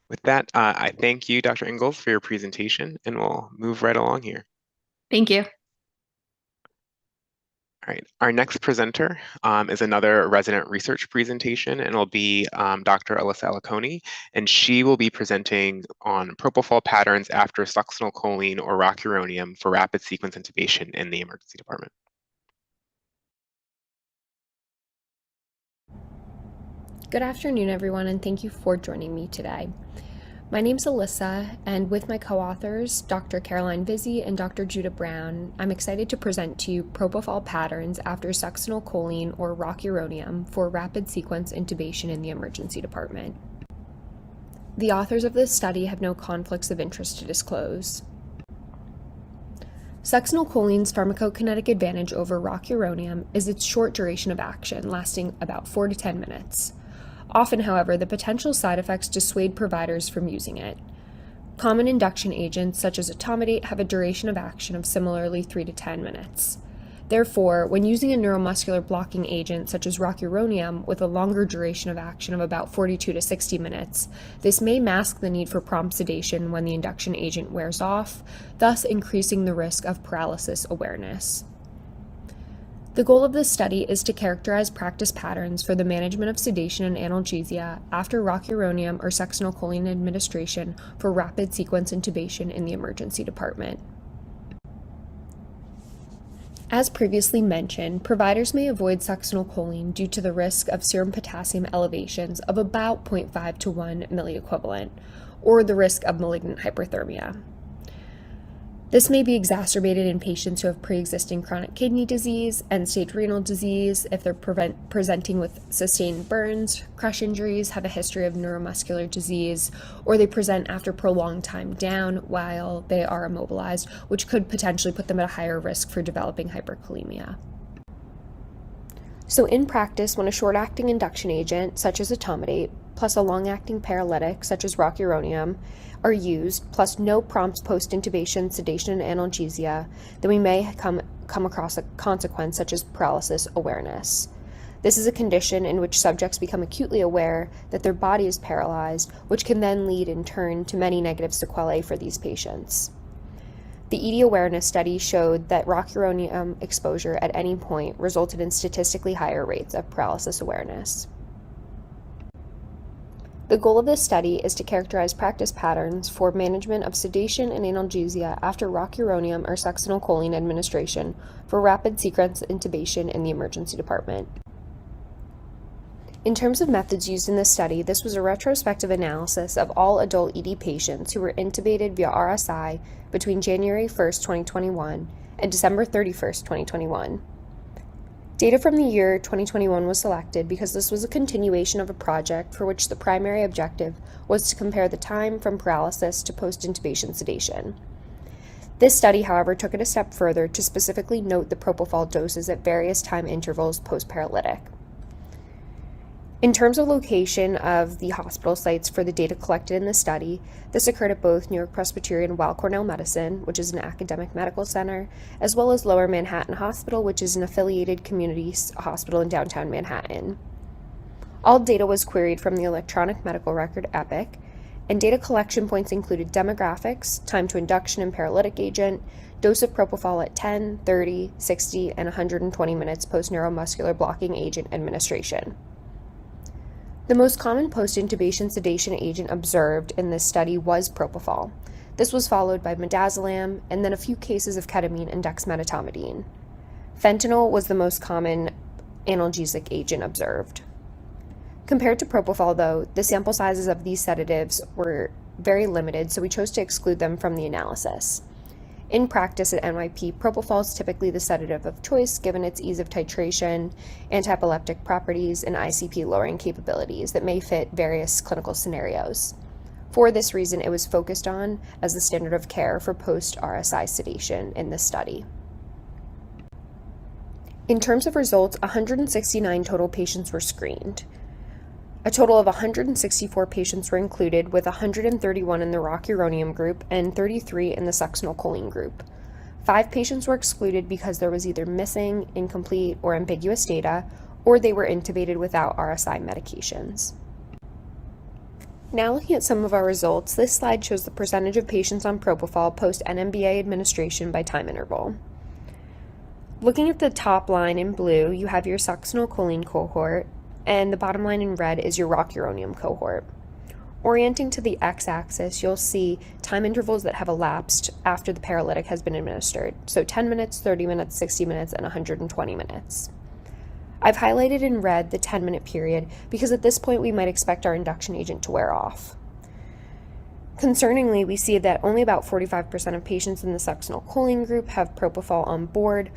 With that, I thank you, Dr. Ingalls, for your presentation, and we'll move right along here. Thank you. All right, our next presenter is another resident research presentation, and it'll be Dr. Alyssa Elicone, and she will be presenting on propofol patterns after succinylcholine or rocuronium for rapid sequence intubation in the emergency department. Good afternoon, everyone, and thank you for joining me today. My name's Alyssa, and with my co-authors, Dr. Caroline Vizzi and Dr. Judah Brown, I'm excited to present to you propofol patterns after succinylcholine or rocuronium for rapid sequence intubation in the emergency department. The authors of this study have no conflicts of interest to disclose. Succinylcholine's pharmacokinetic advantage over rocuronium is its short duration of action, lasting about 4 to 10 minutes. Often, however, the potential side effects dissuade providers from using it. Common induction agents, such as etomidate, have a duration of action of similarly 3 to 10 minutes. Therefore, when using a neuromuscular blocking agent such as rocuronium with a longer duration of action of about 42 to 60 minutes, this may mask the need for prompt sedation when the induction agent wears off, thus increasing the risk of paralysis awareness. The goal of this study is to characterize practice patterns for the management of sedation and analgesia after rocuronium or succinylcholine administration for rapid sequence intubation in the emergency department. As previously mentioned, providers may avoid succinylcholine due to the risk of serum potassium elevations of about 0.5 to 1 milliequivalent, or the risk of malignant hyperthermia. This may be exacerbated in patients who have pre-existing chronic kidney disease, end-stage renal disease, if they're presenting with sustained burns, crush injuries, have a history of neuromuscular disease, or they present after prolonged time down while they are immobilized, which could potentially put them at a higher risk for developing hyperkalemia. So in practice, when a short-acting induction agent, such as etomidate, plus a long-acting paralytic, such as rocuronium, are used, plus no prompt post-intubation sedation and analgesia, then we may come across a consequence such as paralysis awareness. This is a condition in which subjects become acutely aware that their body is paralyzed, which can then lead in turn to many negative sequelae for these patients. The ED awareness study showed that rocuronium exposure at any point resulted in statistically higher rates of paralysis awareness. The goal of this study is to characterize practice patterns for management of sedation and analgesia after rocuronium or succinylcholine administration for rapid sequence intubation in the emergency department. In terms of methods used in this study, this was a retrospective analysis of all adult ED patients who were intubated via RSI between January 1st, 2021 and December 31st, 2021. Data from the year 2021 was selected because this was a continuation of a project for which the primary objective was to compare the time from paralysis to post-intubation sedation. This study, however, took it a step further to specifically note the propofol doses at various time intervals post-paralytic. In terms of location of the hospital sites for the data collected in the study, this occurred at both New York Presbyterian Weill Cornell Medicine, which is an academic medical center, as well as Lower Manhattan Hospital, which is an affiliated community hospital in downtown Manhattan. All data was queried from the electronic medical record EPIC, and data collection points included demographics, time to induction and paralytic agent, dose of propofol at 10, 30, 60, and 120 minutes post-neuromuscular blocking agent administration. The most common post-intubation sedation agent observed in this study was propofol. This was followed by midazolam and then a few cases of ketamine and dexmedetomidine. Fentanyl was the most common analgesic agent observed. Compared to propofol, though, the sample sizes of these sedatives were very limited, so we chose to exclude them from the analysis. In practice at NYP, propofol is typically the sedative of choice given its ease of titration, antiepileptic properties, and ICP lowering capabilities that may fit various clinical scenarios. For this reason, it was focused on as the standard of care for post-RSI sedation in this study. In terms of results, 169 total patients were screened. A total of 164 patients were included, with 131 in the rocuronium group and 33 in the succinylcholine group. 5 patients were excluded because there was either missing, incomplete, or ambiguous data, or they were intubated without RSI medications. Now looking at some of our results, this slide shows the percentage of patients on propofol post-NMBA administration by time interval. Looking at the top line in blue, you have your succinylcholine cohort, and the bottom line in red is your rocuronium cohort. Orienting to the x-axis, you'll see time intervals that have elapsed after the paralytic has been administered, so 10 minutes, 30 minutes, 60 minutes, and 120 minutes. I've highlighted in red the 10-minute period because at this point we might expect our induction agent to wear off. Concerningly, we see that only about 45% of patients in the succinylcholine group have propofol on board,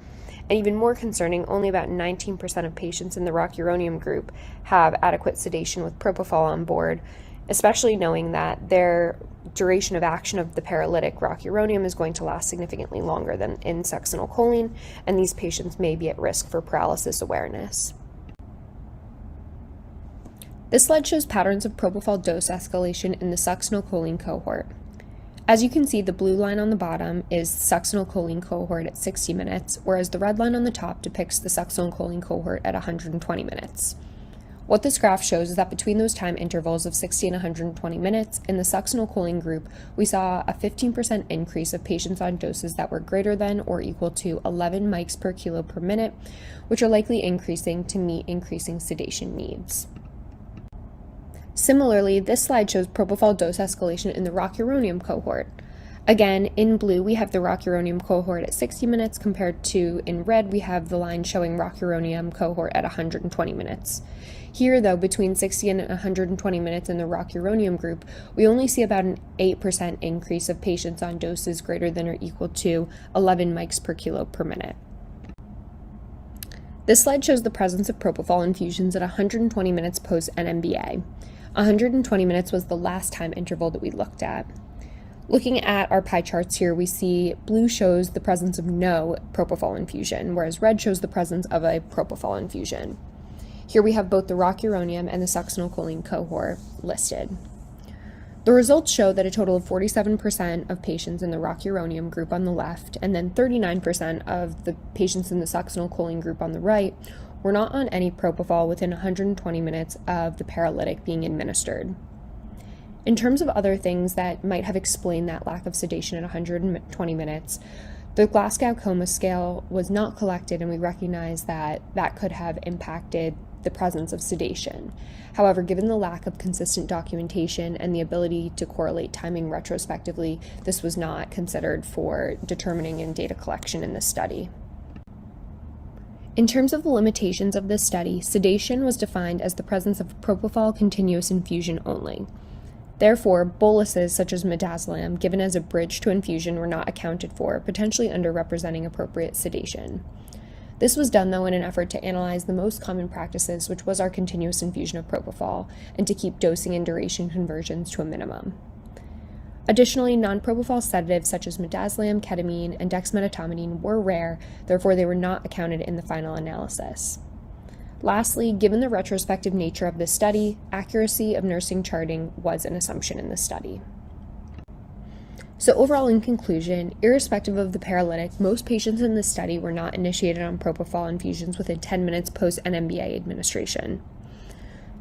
and even more concerning, only about 19% of patients in the rocuronium group have adequate sedation with propofol on board, especially knowing that their duration of action of the paralytic rocuronium is going to last significantly longer than in succinylcholine, and these patients may be at risk for paralysis awareness. This slide shows patterns of propofol dose escalation in the succinylcholine cohort. As you can see, the blue line on the bottom is the succinylcholine cohort at 60 minutes, whereas the red line on the top depicts the succinylcholine cohort at 120 minutes. What this graph shows is that between those time intervals of 60 and 120 minutes, in the succinylcholine group, we saw a 15% increase of patients on doses that were greater than or equal to 11 mics per kilo per minute, which are likely increasing to meet increasing sedation needs. Similarly, this slide shows propofol dose escalation in the rocuronium cohort. Again, in blue, we have the rocuronium cohort at 60 minutes compared to, in red, we have the line showing rocuronium cohort at 120 minutes. Here, though, between 60 and 120 minutes in the rocuronium group, we only see about an 8% increase of patients on doses greater than or equal to 11 mics per kilo per minute. This slide shows the presence of propofol infusions at 120 minutes post-NMBA. 120 minutes was the last time interval that we looked at. Looking at our pie charts here, we see blue shows the presence of no propofol infusion, whereas red shows the presence of a propofol infusion. Here we have both the rocuronium and the succinylcholine cohort listed. The results show that a total of 47% of patients in the rocuronium group on the left, and then 39% of the patients in the succinylcholine group on the right, were not on any propofol within 120 minutes of the paralytic being administered. In terms of other things that might have explained that lack of sedation at 120 minutes, the Glasgow Coma Scale was not collected, and we recognize that that could have impacted the presence of sedation. However, given the lack of consistent documentation and the ability to correlate timing retrospectively, this was not considered for determining in data collection in this study. In terms of the limitations of this study, sedation was defined as the presence of propofol continuous infusion only. Therefore, boluses such as midazolam given as a bridge to infusion were not accounted for, potentially underrepresenting appropriate sedation. This was done, though, in an effort to analyze the most common practices, which was our continuous infusion of propofol, and to keep dosing and duration conversions to a minimum. Additionally, non-propofol sedatives such as midazolam, ketamine, and dexmedetomidine were rare, therefore they were not accounted in the final analysis. Lastly, given the retrospective nature of this study, accuracy of nursing charting was an assumption in this study. So overall, in conclusion, irrespective of the paralytic, most patients in this study were not initiated on propofol infusions within 10 minutes post-NMBA administration.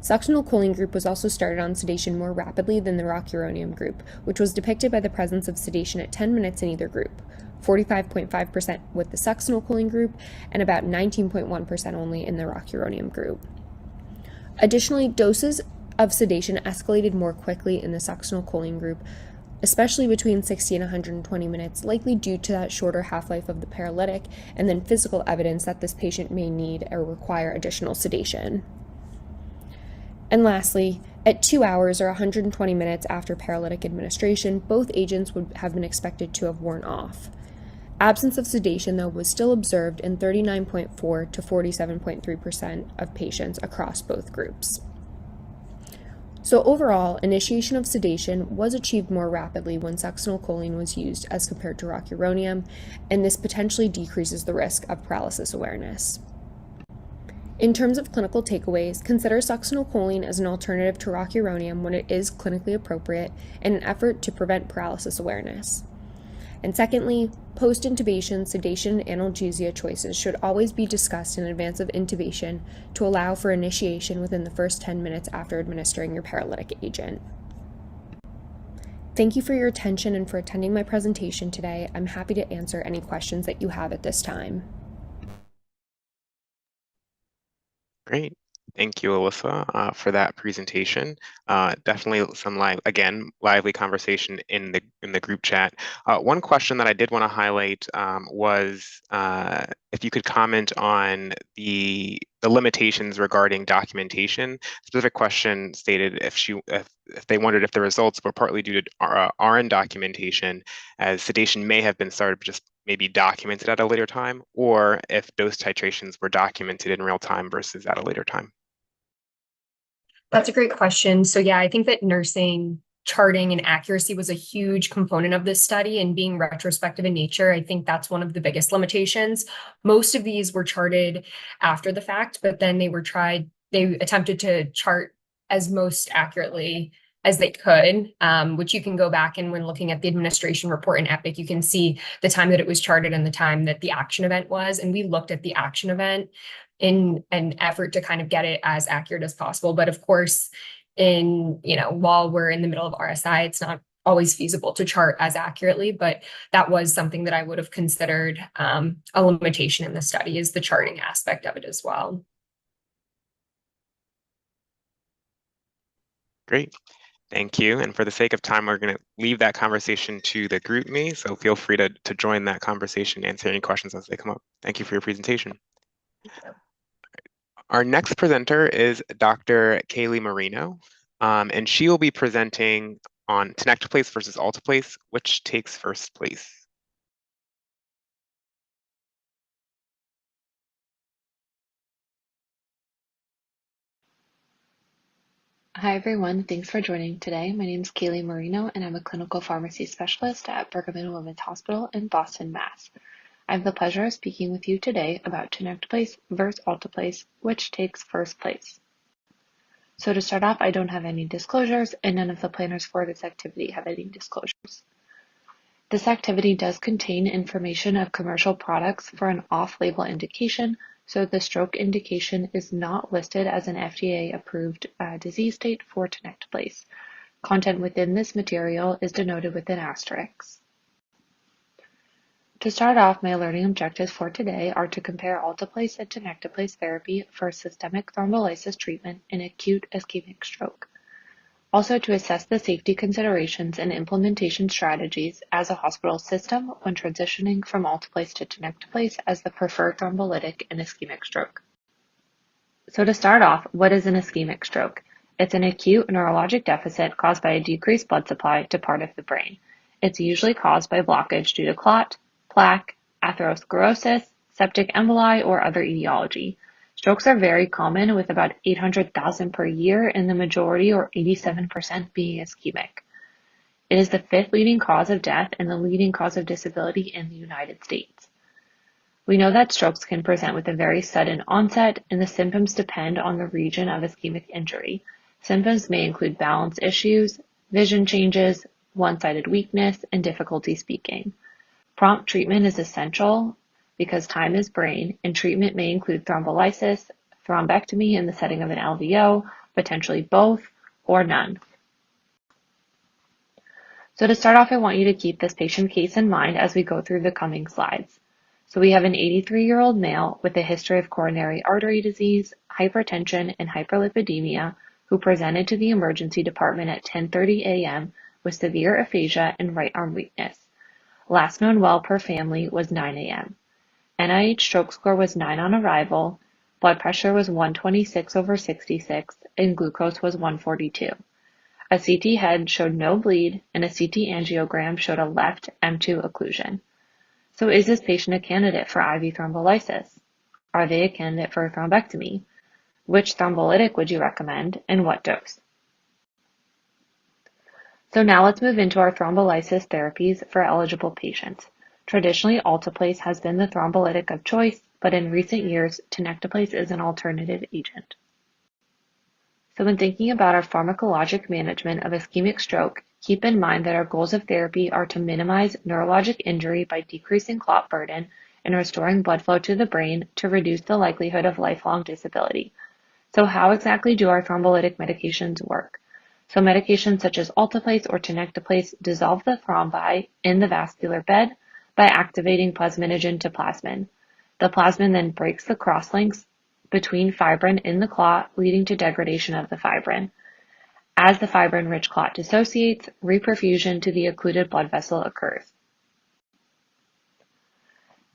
Succinylcholine group was also started on sedation more rapidly than the rocuronium group, which was depicted by the presence of sedation at 10 minutes in either group, 45.5% with the succinylcholine group and about 19.1% only in the rocuronium group. Additionally, doses of sedation escalated more quickly in the succinylcholine group, especially between 60 and 120 minutes, likely due to that shorter half-life of the paralytic, and then physical evidence that this patient may need or require additional sedation. And lastly, at 2 hours or 120 minutes after paralytic administration, both agents would have been expected to have worn off. Absence of sedation, though, was still observed in 39.4 to 47.3% of patients across both groups. So overall, initiation of sedation was achieved more rapidly when succinylcholine was used as compared to rocuronium, and this potentially decreases the risk of paralysis awareness. In terms of clinical takeaways, consider succinylcholine as an alternative to rocuronium when it is clinically appropriate in an effort to prevent paralysis awareness. And secondly, post-intubation sedation and analgesia choices should always be discussed in advance of intubation to allow for initiation within the first 10 minutes after administering your paralytic agent. Thank you for your attention and for attending my presentation today. I'm happy to answer any questions that you have at this time. Great. Thank you, Alyssa, for that presentation. Definitely some lively conversation in the group chat. One question that I did want to highlight was if you could comment on the limitations regarding documentation. Specific question stated if they wondered if the results were partly due to RN documentation, as sedation may have been started just maybe documented at a later time, or if dose titrations were documented in real time versus at a later time. That's a great question. So yeah, I think that nursing charting and accuracy was a huge component of this study, and being retrospective in nature, I think that's one of the biggest limitations. Most of these were charted after the fact, but then they attempted to chart as most accurately as they could, which you can go back and when looking at the administration report in EPIC, you can see the time that it was charted and the time that the action event was. And we looked at the action event in an effort to kind of get it as accurate as possible. But of course, while we're in the middle of RSI, it's not always feasible to chart as accurately, but that was something that I would have considered a limitation in the study, is the charting aspect of it as well. Great. Thank you. And for the sake of time, we're going to leave that conversation to the group me. So feel free to join that conversation, answer any questions as they come up. Thank you for your presentation. Our next presenter is Dr. Kaylee Marino, and she will be presenting on Tenecteplase versus Alteplase, which takes first place. Hi everyone, thanks for joining today. My name is Kaylee Marino and I'm a clinical pharmacy specialist at Brigham and Women's Hospital in Boston, Mass. I have the pleasure of speaking with you today about Tenecteplase versus Alteplase, which takes first place. So to start off, I don't have any disclosures, and none of the planners for this activity have any disclosures. This activity does contain information of commercial products for an off-label indication, so the stroke indication is not listed as an FDA-approved disease state for Tenecteplase. Content within this material is denoted with an asterisk. To start off, my learning objectives for today are to compare Alteplase and Tenecteplase therapy for systemic thrombolysis treatment in acute ischemic stroke. Also to assess the safety considerations and implementation strategies as a hospital system when transitioning from Alteplase to Tenecteplase as the preferred thrombolytic in ischemic stroke. So to start off, what is an ischemic stroke? It's an acute neurologic deficit caused by a decreased blood supply to part of the brain. It's usually caused by blockage due to clot, plaque, atherosclerosis, septic emboli, or other etiology. Strokes are very common, with about 800,000 per year, and the majority, or 87%, being ischemic. It is the fifth leading cause of death and the leading cause of disability in the United States. We know that strokes can present with a very sudden onset, and the symptoms depend on the region of ischemic injury. Symptoms may include balance issues, vision changes, one-sided weakness, and difficulty speaking. Prompt treatment is essential because time is brain, and treatment may include thrombolysis, thrombectomy in the setting of an LVO, potentially both, or none. So to start off, I want you to keep this patient case in mind as we go through the coming slides. So we have an 83-year-old male with a history of coronary artery disease, hypertension, and hyperlipidemia who presented to the emergency department at 10:30 a.m. with severe aphasia and right arm weakness. Last known well per family was 9 a.m. NIH stroke score was 9 on arrival, blood pressure was 126/66, and glucose was 142. A CT head showed no bleed, and a CT angiogram showed a left M2 occlusion. So is this patient a candidate for IV thrombolysis? Are they a candidate for a thrombectomy? Which thrombolytic would you recommend, and what dose? So now let's move into our thrombolysis therapies for eligible patients. Traditionally, Alteplase has been the thrombolytic of choice, but in recent years, Tenecteplase is an alternative agent. So when thinking about our pharmacologic management of ischemic stroke, keep in mind that our goals of therapy are to minimize neurologic injury by decreasing clot burden and restoring blood flow to the brain to reduce the likelihood of lifelong disability. So how exactly do our thrombolytic medications work? So medications such as Alteplase or Tenecteplase dissolve the thrombi in the vascular bed by activating plasminogen to plasmin. The plasmin then breaks the crosslinks between fibrin in the clot, leading to degradation of the fibrin. As the fibrin-rich clot dissociates, reperfusion to the occluded blood vessel occurs.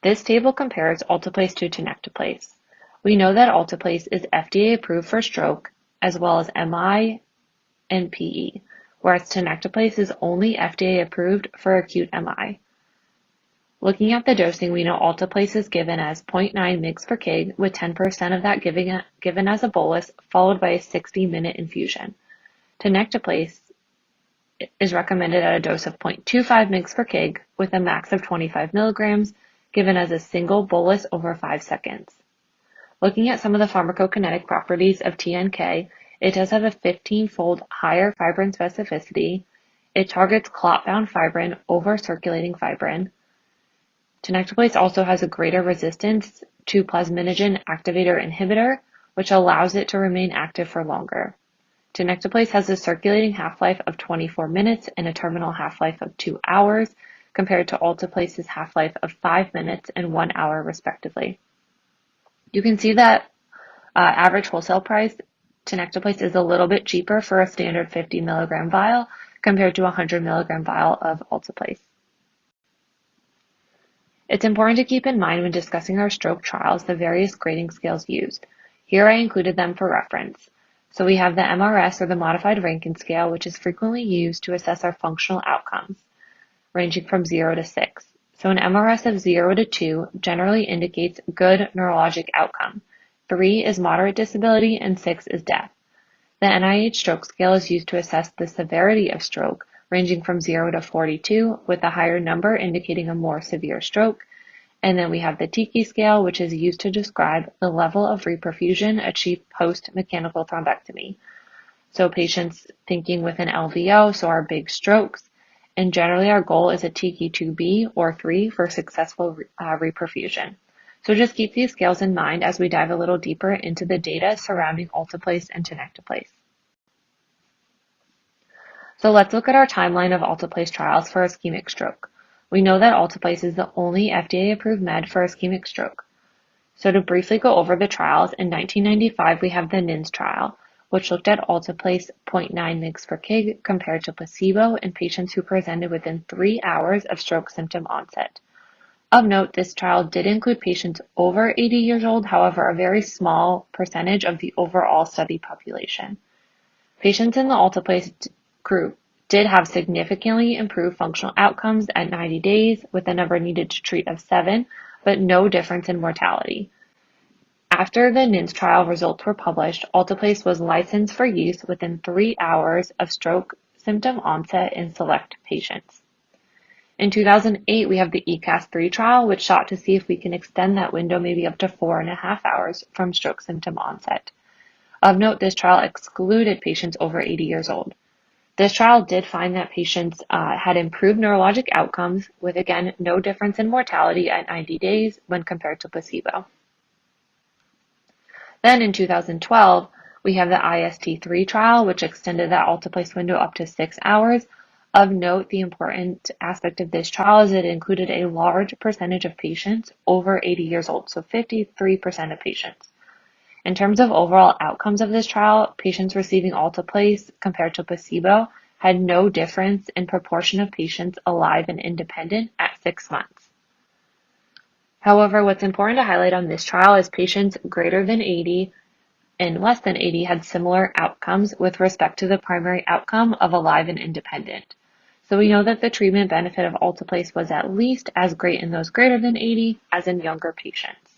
This table compares Alteplase to Tenecteplase. We know that Alteplase is FDA approved for stroke, as well as MI and PE, whereas Tenecteplase is only FDA approved for acute MI. Looking at the dosing, we know Alteplase is given as 0.9 mg/kg, with 10% of that given as a bolus, followed by a 60-minute infusion. Tenecteplase is recommended at a dose of 0.25 mg/kg, with a max of 25 milligrams, given as a single bolus over 5 seconds. Looking at some of the pharmacokinetic properties of TNK, it does have a 15-fold higher fibrin specificity. It targets clot-bound fibrin over circulating fibrin. Tenecteplase also has a greater resistance to plasminogen activator inhibitor, which allows it to remain active for longer. Tenecteplase has a circulating half-life of 24 minutes and a terminal half-life of 2 hours, compared to Alteplase's half-life of 5 minutes and 1 hour, respectively. You can see that average wholesale price, Tenecteplase is a little bit cheaper for a standard 50 milligram vial compared to a 100 milligram vial of Alteplase. It's important to keep in mind when discussing our stroke trials the various grading scales used. Here I included them for reference. So we have the MRS, or the Modified Rankin Scale, which is frequently used to assess our functional outcomes, ranging from 0 to 6. So an MRS of 0 to 2 generally indicates good neurologic outcome. 3 is moderate disability, and 6 is death. The NIH stroke scale is used to assess the severity of stroke, ranging from 0 to 42, with a higher number indicating a more severe stroke. And then we have the Tiki scale, which is used to describe the level of reperfusion achieved post-mechanical thrombectomy. So patients thinking with an LVO, so our big strokes, and generally our goal is a Tiki 2B or 3 for successful reperfusion. So just keep these scales in mind as we dive a little deeper into the data surrounding Alteplase and Tenecteplase. So let's look at our timeline of Alteplase trials for ischemic stroke. We know that Alteplase is the only FDA-approved med for ischemic stroke. So to briefly go over the trials, in 1995 we have the NINS trial, which looked at Alteplase 0.9 mg/kg compared to placebo in patients who presented within 3 hours of stroke symptom onset. Of note, this trial did include patients over 80 years old, however, a very small percentage of the overall study population. Patients in the Alteplase group did have significantly improved functional outcomes at 90 days, with a number needed to treat of 7, but no difference in mortality. After the NINS trial results were published, Alteplase was licensed for use within 3 hours of stroke symptom onset in select patients. In 2008, we have the ECAS-3 trial, which sought to see if we can extend that window maybe up to 4.5 hours from stroke symptom onset. Of note, this trial excluded patients over 80 years old. This trial did find that patients had improved neurologic outcomes with, again, no difference in mortality at 90 days when compared to placebo. Then in 2012, we have the IST3 trial, which extended that Alteplase window up to 6 hours. Of note, the important aspect of this trial is it included a large percentage of patients over 80 years old, so 53% of patients. In terms of overall outcomes of this trial, patients receiving Alteplase compared to placebo had no difference in proportion of patients alive and independent at 6 months. However, what's important to highlight on this trial is patients greater than 80 and less than 80 had similar outcomes with respect to the primary outcome of alive and independent. So we know that the treatment benefit of Alteplase was at least as great in those greater than 80 as in younger patients.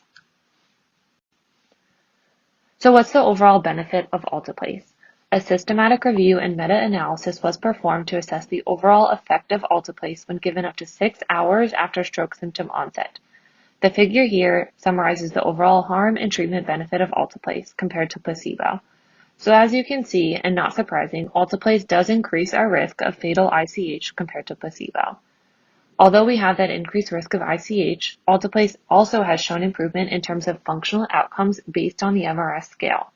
So what's the overall benefit of Alteplase? A systematic review and meta-analysis was performed to assess the overall effect of Alteplase when given up to 6 hours after stroke symptom onset. The figure here summarizes the overall harm and treatment benefit of Alteplase compared to placebo. So as you can see, and not surprising, Alteplase does increase our risk of fatal ICH compared to placebo. Although we have that increased risk of ICH, Alteplase also has shown improvement in terms of functional outcomes based on the MRS scale.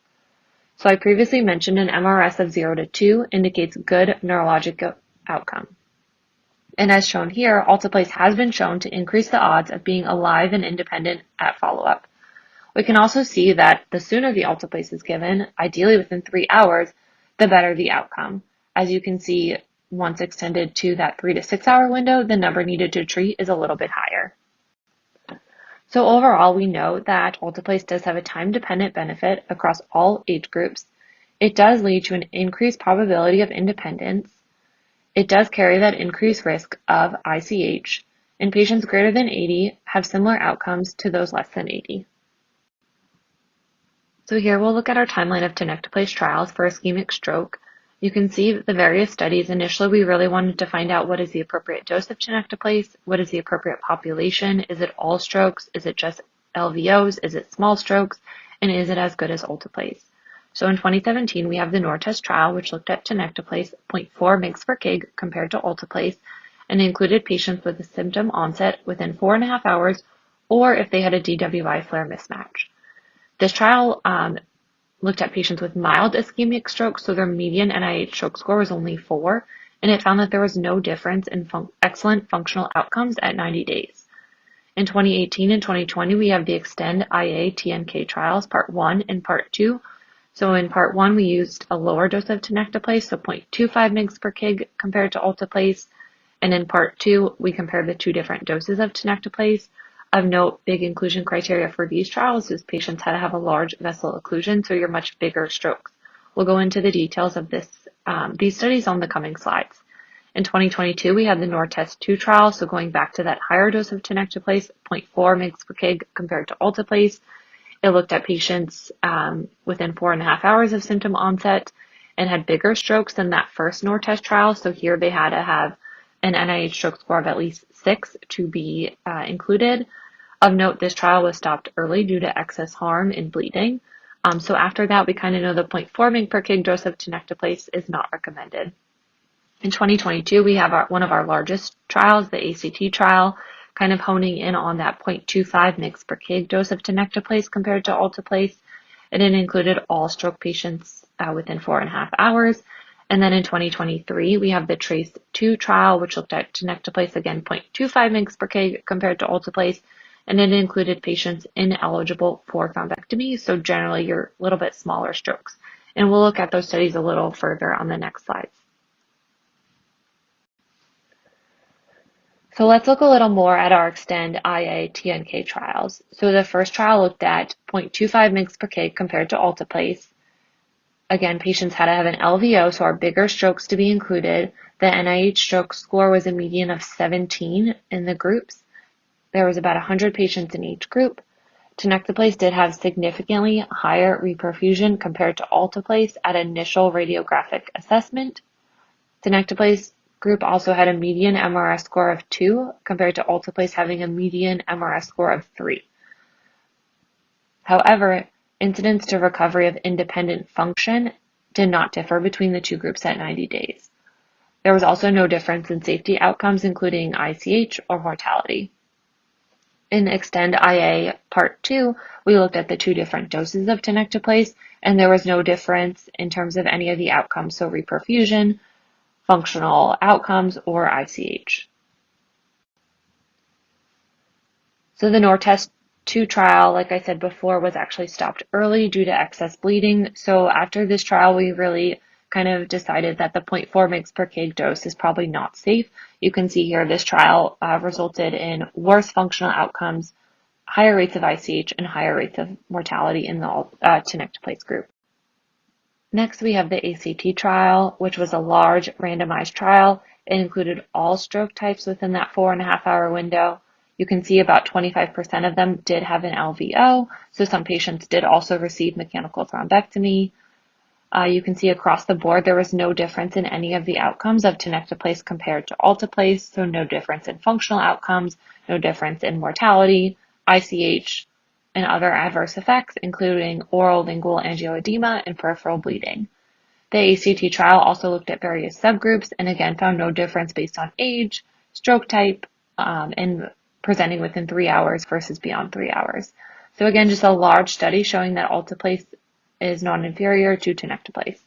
So I previously mentioned an MRS of 0 to 2 indicates good neurologic outcome. And as shown here, Alteplase has been shown to increase the odds of being alive and independent at follow-up. We can also see that the sooner the Alteplase is given, ideally within 3 hours, the better the outcome. As you can see, once extended to that 3 to 6 hour window, the number needed to treat is a little bit higher. So overall, we know that Alteplase does have a time-dependent benefit across all age groups. It does lead to an increased probability of independence. It does carry that increased risk of ICH, and patients greater than 80 have similar outcomes to those less than 80. So here we'll look at our timeline of Tenecteplase trials for ischemic stroke. You can see the various studies. Initially, we really wanted to find out what is the appropriate dose of Tenecteplase, what is the appropriate population, is it all strokes, is it just LVOs, is it small strokes, and is it as good as Alteplase? So in 2017, we have the NORTEST trial, which looked at Tenecteplase 0.4 mg/kg compared to Alteplase, and included patients with a symptom onset within 4.5 hours, or if they had a DWI flare mismatch. This trial looked at patients with mild ischemic stroke, so their median NIH stroke score was only 4, and it found that there was no difference in excellent functional outcomes at 90 days. In 2018 and 2020, we have the Extend IA TNK trials, Part 1 and Part 2. So in Part 1, we used a lower dose of Tenecteplase, so 0.25 mg/kg compared to Alteplase, and in Part 2, we compared the two different doses of Tenecteplase. Of note, big inclusion criteria for these trials is patients had to have a large vessel occlusion, so your much bigger strokes. We'll go into the details of these studies on the coming slides. In 2022, we had the NORTEST 2 trial, so going back to that higher dose of Tenecteplase, 0.4 mg/kg compared to Alteplase. It looked at patients within 4.5 hours of symptom onset and had bigger strokes than that first NORTEST trial, so here they had to have an NIH stroke score of at least 6 to be included. Of note, this trial was stopped early due to excess harm and bleeding. So after that, we kind of know the 0.4 mg/kg dose of Tenecteplase is not recommended. In 2022, we have one of our largest trials, the ACT trial, kind of honing in on that 0.25 mg/kg dose of Tenecteplase compared to Alteplase. And it included all stroke patients within 4.5 hours. And then in 2023, we have the Trace 2 trial, which looked at Tenecteplase, again, 0.25 mg/kg compared to Alteplase, and it included patients ineligible for thrombectomy, so generally your little bit smaller strokes. And we'll look at those studies a little further on the next slides. So let's look a little more at our Extend IA TNK trials. So the first trial looked at 0.25 mg/kg compared to Alteplase. Again, patients had to have an LVO, so our bigger strokes to be included. The NIH stroke score was a median of 17 in the groups. There was about 100 patients in each group. Tenecteplase did have significantly higher reperfusion compared to Alteplase at initial radiographic assessment. Tenecteplase group also had a median MRS score of 2 compared to Alteplase having a median MRS score of 3. However, incidence to recovery of independent function did not differ between the two groups at 90 days. There was also no difference in safety outcomes, including ICH or mortality. In Extend IA Part 2, we looked at the two different doses of Tenecteplase, and there was no difference in terms of any of the outcomes, so reperfusion, functional outcomes, or ICH. So the NORTEST 2 trial, like I said before, was actually stopped early due to excess bleeding. So after this trial, we really kind of decided that the 0.4 mg per kg dose is probably not safe. You can see here this trial resulted in worse functional outcomes, higher rates of ICH, and higher rates of mortality in the Tenecteplase group. Next, we have the ACT trial, which was a large randomized trial. It included all stroke types within that 4.5-hour window. You can see about 25% of them did have an LVO, so some patients did also receive mechanical thrombectomy. You can see across the board there was no difference in any of the outcomes of Tenecteplase compared to Alteplase, so no difference in functional outcomes, no difference in mortality, ICH, and other adverse effects, including oral lingual angioedema and peripheral bleeding. The ACT trial also looked at various subgroups and again found no difference based on age, stroke type, and presenting within 3 hours versus beyond 3 hours. So again, just a large study showing that Alteplase is non-inferior to Tenecteplase.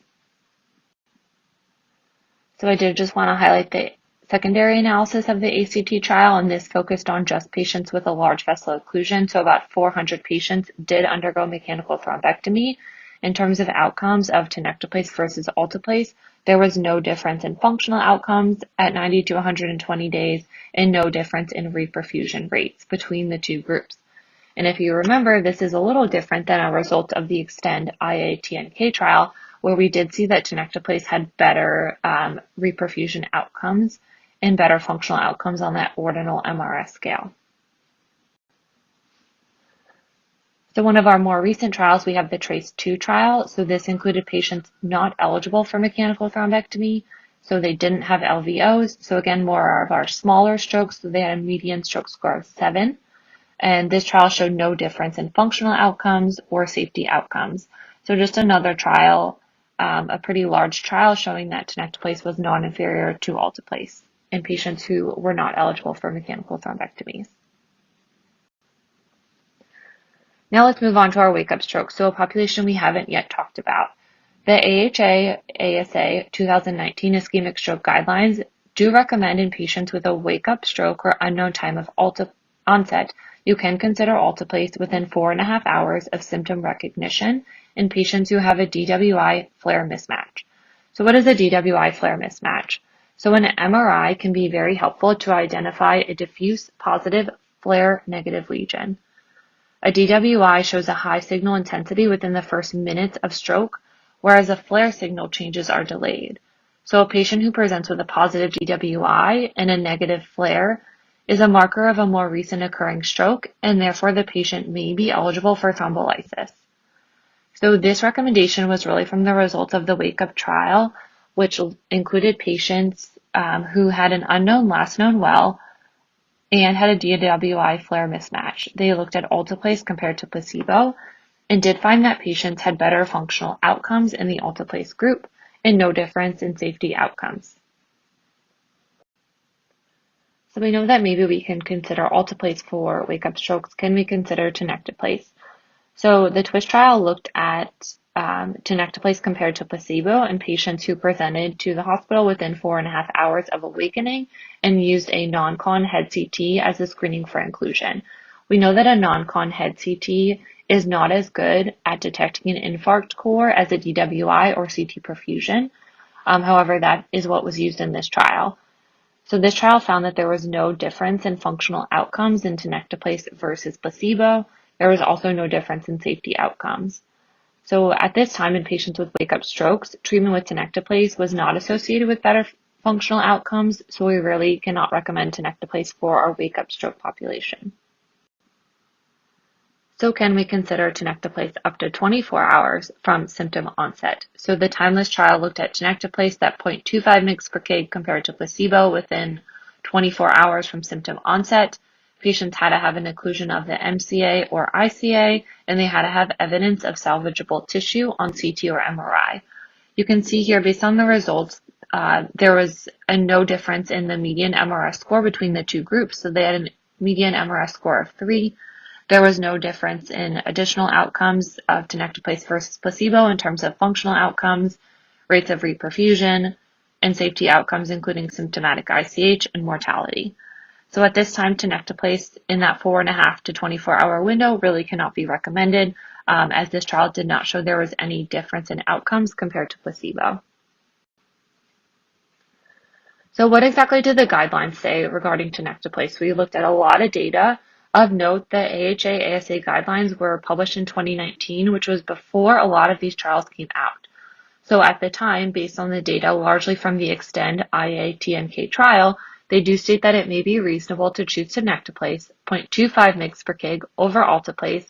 So I did just want to highlight the secondary analysis of the ACT trial, and this focused on just patients with a large vessel occlusion. So about 400 patients did undergo mechanical thrombectomy. In terms of outcomes of Tenecteplase versus Alteplase, there was no difference in functional outcomes at 90 to 120 days and no difference in reperfusion rates between the two groups. And if you remember, this is a little different than a result of the Extend IA-TNK trial, where we did see that Tenecteplase had better reperfusion outcomes and better functional outcomes on that ordinal MRS scale. So one of our more recent trials, we have the TRACE-2 trial. So this included patients not eligible for mechanical thrombectomy, so they didn't have LVOs. So again, more of our smaller strokes, so they had a median stroke score of 7. And this trial showed no difference in functional outcomes or safety outcomes. So just another trial, a pretty large trial showing that Tenecteplase was non-inferior to Alteplase in patients who were not eligible for mechanical thrombectomies. Now let's move on to our wake-up stroke, so a population we haven't yet talked about. The AHA-ASA 2019 ischemic stroke guidelines do recommend in patients with a wake-up stroke or unknown time of onset, you can consider Alteplase within 4.5 hours of symptom recognition in patients who have a DWI flare mismatch. So what is a DWI flare mismatch? So an MRI can be very helpful to identify a diffuse positive flare negative lesion. A DWI shows a high signal intensity within the first minutes of stroke, whereas a flare signal changes are delayed. So a patient who presents with a positive DWI and a negative flare is a marker of a more recent occurring stroke, and therefore the patient may be eligible for thrombolysis. So this recommendation was really from the results of the wake-up trial, which included patients who had an unknown last known well and had a DWI flare mismatch. They looked at Alteplase compared to placebo and did find that patients had better functional outcomes in the Alteplase group and no difference in safety outcomes. So we know that maybe we can consider Alteplase for wake-up strokes. Can we consider Tenecteplase? So the TWIST trial looked at Tenecteplase compared to placebo in patients who presented to the hospital within 4.5 hours of awakening and used a non-con head CT as a screening for inclusion. We know that a non-con head CT is not as good at detecting an infarct core as a DWI or CT perfusion. However, that is what was used in this trial. So this trial found that there was no difference in functional outcomes in Tenecteplase versus placebo. There was also no difference in safety outcomes. So at this time in patients with wake-up strokes, treatment with Tenecteplase was not associated with better functional outcomes, so we really cannot recommend Tenecteplase for our wake-up stroke population. So can we consider Tenecteplase up to 24 hours from symptom onset? So the timeless trial looked at Tenecteplase at 0.25 mg per kg compared to placebo within 24 hours from symptom onset. Patients had to have an occlusion of the MCA or ICA, and they had to have evidence of salvageable tissue on CT or MRI. You can see here, based on the results, there was no difference in the median MRS score between the two groups. So they had a median MRS score of 3. There was no difference in additional outcomes of Tenecteplase versus placebo in terms of functional outcomes, rates of reperfusion, and safety outcomes, including symptomatic ICH and mortality. So at this time, Tenecteplase in that 4.5 to 24-hour window really cannot be recommended, as this trial did not show there was any difference in outcomes compared to placebo. So what exactly did the guidelines say regarding Tenecteplase? We looked at a lot of data. Of note, the AHA-ASA guidelines were published in 2019, which was before a lot of these trials came out. So at the time, based on the data largely from the Extend IA-TNK trial, they do state that it may be reasonable to choose Tenecteplase 0.25 mg/kg over Alteplase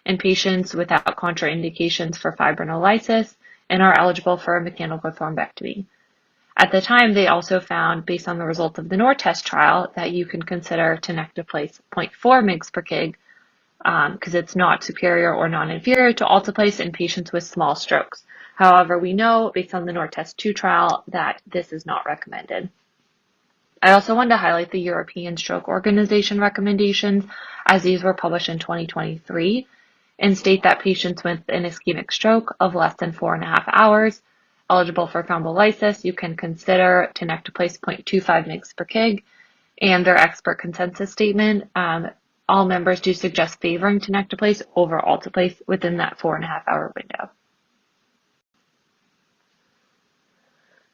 in patients without contraindications for fibrinolysis and are eligible for a mechanical thrombectomy. At the time, they also found, based on the results of the NORTEST trial, that you can consider Tenecteplase 0.4 mg/kg because it's not superior or non-inferior to Alteplase in patients with small strokes. However, we know, based on the NORTEST 2 trial, that this is not recommended. I also wanted to highlight the European Stroke Organization recommendations, as these were published in 2023, and state that patients with an ischemic stroke of less than 4.5 hours eligible for thrombolysis, you can consider Tenecteplase 0.25 mg/kg, and their expert consensus statement, all members do suggest favoring Tenecteplase over Alteplase within that 4.5-hour window.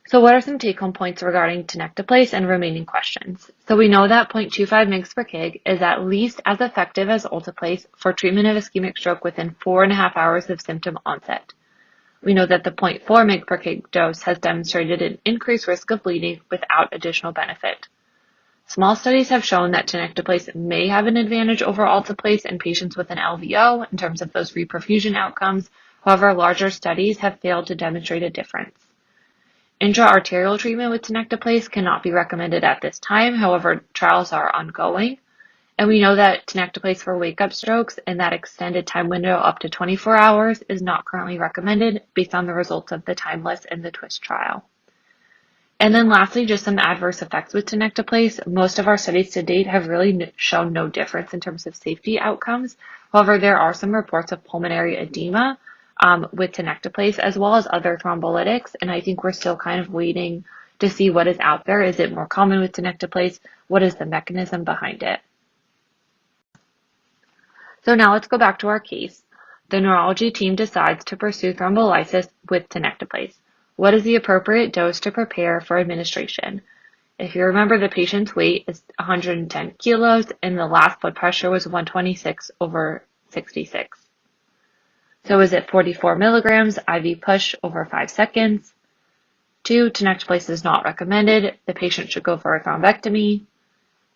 So what are some take-home points regarding Tenecteplase and remaining questions? So we know that 0.25 mg/kg is at least as effective as Alteplase for treatment of ischemic stroke within 4.5 hours of symptom onset. We know that the 0.4 mg/kg dose has demonstrated an increased risk of bleeding without additional benefit. Small studies have shown that Tenecteplase may have an advantage over Alteplase in patients with an LVO in terms of those reperfusion outcomes. However, larger studies have failed to demonstrate a difference. Intra-arterial treatment with Tenecteplase cannot be recommended at this time. However, trials are ongoing. And we know that Tenecteplase for wake-up strokes and that extended time window up to 24 hours is not currently recommended based on the results of the Timeless and the TWIST trial. And then lastly, just some adverse effects with Tenecteplase. Most of our studies to date have really shown no difference in terms of safety outcomes. However, there are some reports of pulmonary edema with Tenecteplase as well as other thrombolytics, and I think we're still kind of waiting to see what is out there. Is it more common with Tenecteplase? What is the mechanism behind it? So now let's go back to our case. The neurology team decides to pursue thrombolysis with Tenecteplase. What is the appropriate dose to prepare for administration? If you remember, the patient's weight is 110 kilos and the last blood pressure was 126/66. So is it 44 milligrams IV push over 5 seconds? 2, Tenecteplase is not recommended. The patient should go for a thrombectomy.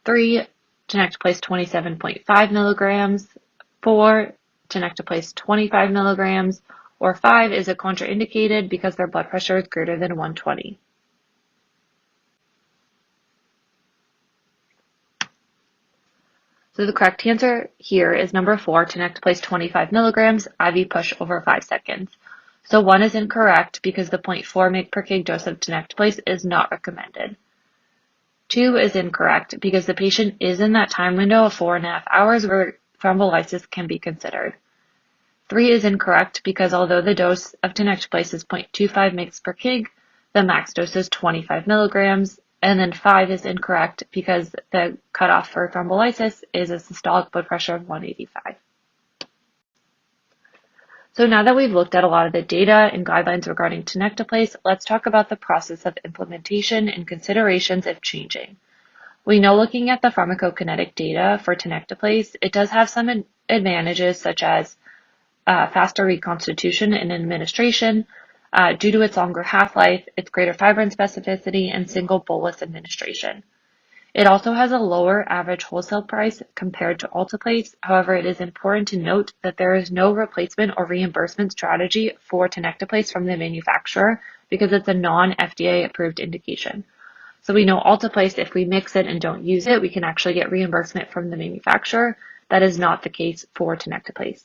3, Tenecteplase 27.5 milligrams. 4, Tenecteplase 25 milligrams, or 5, is it contraindicated because their blood pressure is greater than 120? So the correct answer here is number 4, Tenecteplase 25 milligrams, IV push over 5 seconds. So 1 is incorrect because the 0.4 mg/kg dose of Tenecteplase is not recommended. 2 is incorrect because the patient is in that time window of 4.5 hours where thrombolysis can be considered. 3 is incorrect because although the dose of Tenecteplase is 0.25 mg/kg, the max dose is 25 milligrams. And then 5 is incorrect because the cutoff for thrombolysis is a systolic blood pressure of 185. So now that we've looked at a lot of the data and guidelines regarding Tenecteplase, let's talk about the process of implementation and considerations if changing. We know looking at the pharmacokinetic data for Tenecteplase, it does have some advantages such as faster reconstitution and administration due to its longer half-life, its greater fibrin specificity, and single bolus administration. It also has a lower average wholesale price compared to Alteplase. However, it is important to note that there is no replacement or reimbursement strategy for Tenecteplase from the manufacturer because it's a non-FDA approved indication. So we know Alteplase, if we mix it and don't use it, we can actually get reimbursement from the manufacturer. That is not the case for Tenecteplase.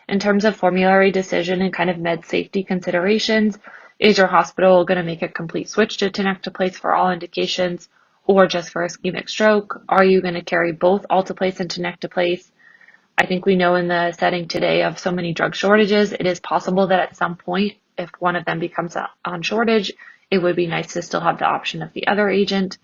In terms of formulary decision and kind of med safety considerations, is your hospital going to make a complete switch to Tenecteplase for all indications or just for ischemic stroke? Are you going to carry both Alteplase and Tenecteplase? I think we know in the setting today of so many drug shortages, it is possible that at some point, if one of them becomes on shortage, it would be nice to still have the option of the other agent.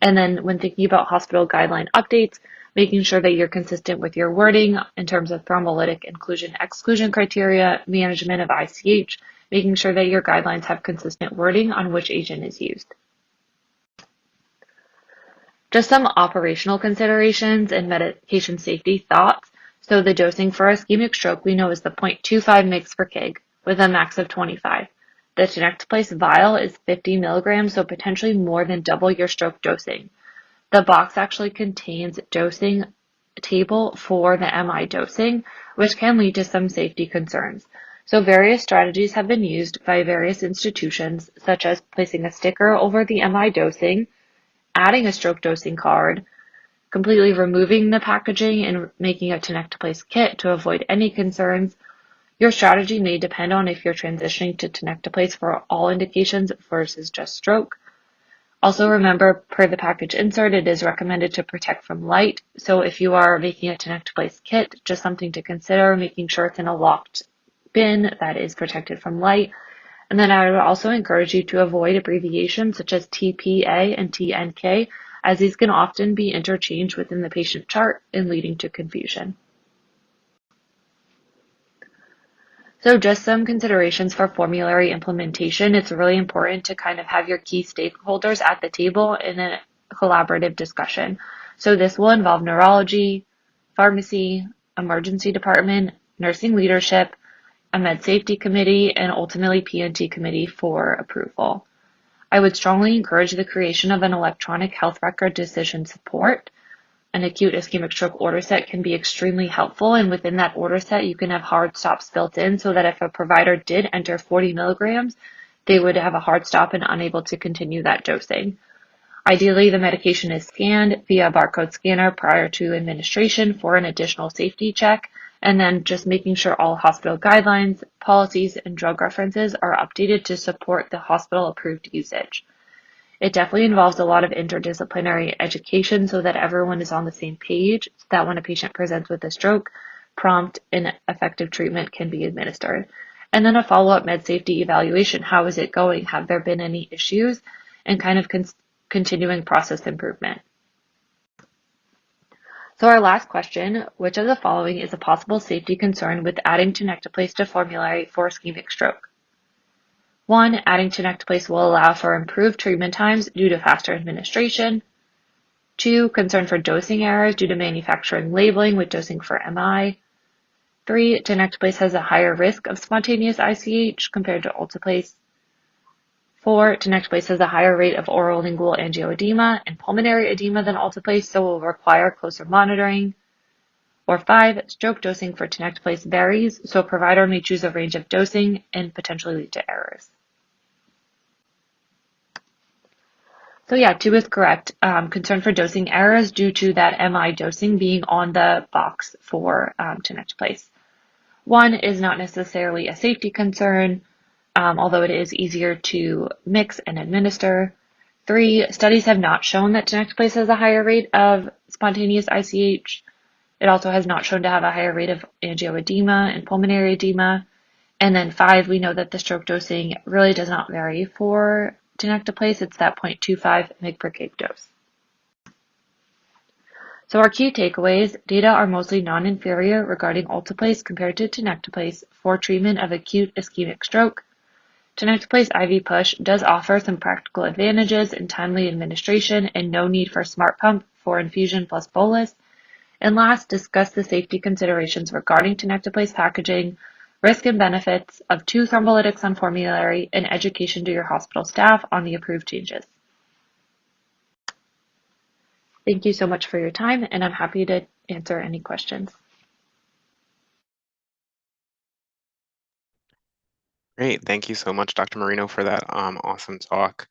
And then when thinking about hospital guideline updates, making sure that you're consistent with your wording in terms of thrombolytic inclusion-exclusion criteria, management of ICH, making sure that your guidelines have consistent wording on which agent is used. Just some operational considerations and medication safety thoughts. So the dosing for ischemic stroke we know is the 0.25 mg per kg with a max of 25. The Tenecteplase vial is 50 milligrams, so potentially more than double your stroke dosing. The box actually contains dosing table for the MI dosing, which can lead to some safety concerns. So various strategies have been used by various institutions, such as placing a sticker over the MI dosing, adding a stroke dosing card, completely removing the packaging and making a Tenecteplase kit to avoid any concerns. Your strategy may depend on if you're transitioning to Tenecteplase for all indications versus just stroke. Also remember, per the package insert, it is recommended to protect from light. So if you are making a Tenecteplase kit, just something to consider, making sure it's in a locked bin that is protected from light. And then I would also encourage you to avoid abbreviations such as TPA and TNK, as these can often be interchanged within the patient chart and leading to confusion. So just some considerations for formulary implementation. It's really important to kind of have your key stakeholders at the table in a collaborative discussion. So this will involve neurology, pharmacy, emergency department, nursing leadership, a med safety committee, and ultimately P&T committee for approval. I would strongly encourage the creation of an electronic health record decision support. An acute ischemic stroke order set can be extremely helpful, and within that order set, you can have hard stops built in so that if a provider did enter 40 milligrams, they would have a hard stop and unable to continue that dosing. Ideally, the medication is scanned via barcode scanner prior to administration for an additional safety check, and then just making sure all hospital guidelines, policies, and drug references are updated to support the hospital-approved usage. It definitely involves a lot of interdisciplinary education so that everyone is on the same page, so that when a patient presents with a stroke, prompt and effective treatment can be administered. And then a follow-up med safety evaluation. How is it going? Have there been any issues? And kind of continuing process improvement. So our last question, which of the following is a possible safety concern with adding Tenecteplase to formulary for ischemic stroke? 1. Adding Tenecteplase will allow for improved treatment times due to faster administration. 2. Concern for dosing errors due to manufacturing labeling with dosing for MI. 3. Tenecteplase has a higher risk of spontaneous ICH compared to Alteplase. 4. Tenecteplase has a higher rate of oral lingual angioedema and pulmonary edema than Alteplase, so will require closer monitoring. Or 5. Stroke dosing for Tenecteplase varies, so a provider may choose a range of dosing and potentially lead to errors. So yeah, 2 is correct. Concern for dosing errors due to that MI dosing being on the box for Tenecteplase. 1 is not necessarily a safety concern, although it is easier to mix and administer. 3, studies have not shown that Tenecteplase has a higher rate of spontaneous ICH. It also has not shown to have a higher rate of angioedema and pulmonary edema. And then 5, we know that the stroke dosing really does not vary for Tenecteplase. It's that 0.25 mg per kg dose. So our key takeaways, data are mostly non-inferior regarding Alteplase compared to Tenecteplase for treatment of acute ischemic stroke. Tenecteplase IV push does offer some practical advantages in timely administration and no need for smart pump for infusion plus bolus. And last, discuss the safety considerations regarding Tenecteplase packaging, risk and benefits of 2 thrombolytics on formulary, and education to your hospital staff on the approved changes. Thank you so much for your time, and I'm happy to answer any questions. Great. Thank you so much, Dr. Marino, for that awesome talk.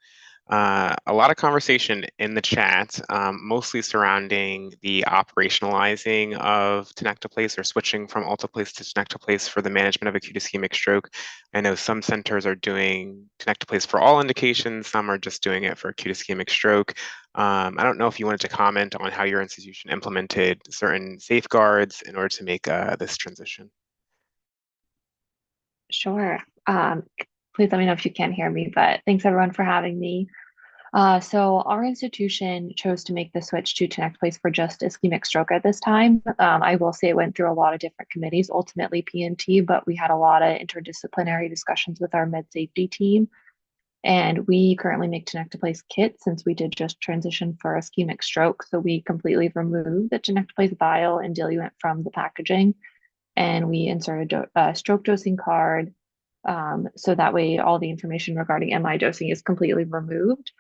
A lot of conversation in the chat, mostly surrounding the operationalizing of Tenecteplase or switching from Alteplase to Tenecteplase for the management of acute ischemic stroke. I know some centers are doing Tenecteplase for all indications, some are just doing it for acute ischemic stroke. I don't know if you wanted to comment on how your institution implemented certain safeguards in order to make this transition. Sure. Please let me know if you can't hear me, but thanks everyone for having me. So our institution chose to make the switch to Tenecteplase for just ischemic stroke at this time. I will say it went through a lot of different committees, ultimately P&T, but we had a lot of interdisciplinary discussions with our med safety team. And we currently make Tenecteplase kits since we did just transition for ischemic stroke. So we completely removed the Tenecteplase vial and diluent from the packaging. And we insert a stroke dosing card. So that way all the information regarding MI dosing is completely removed.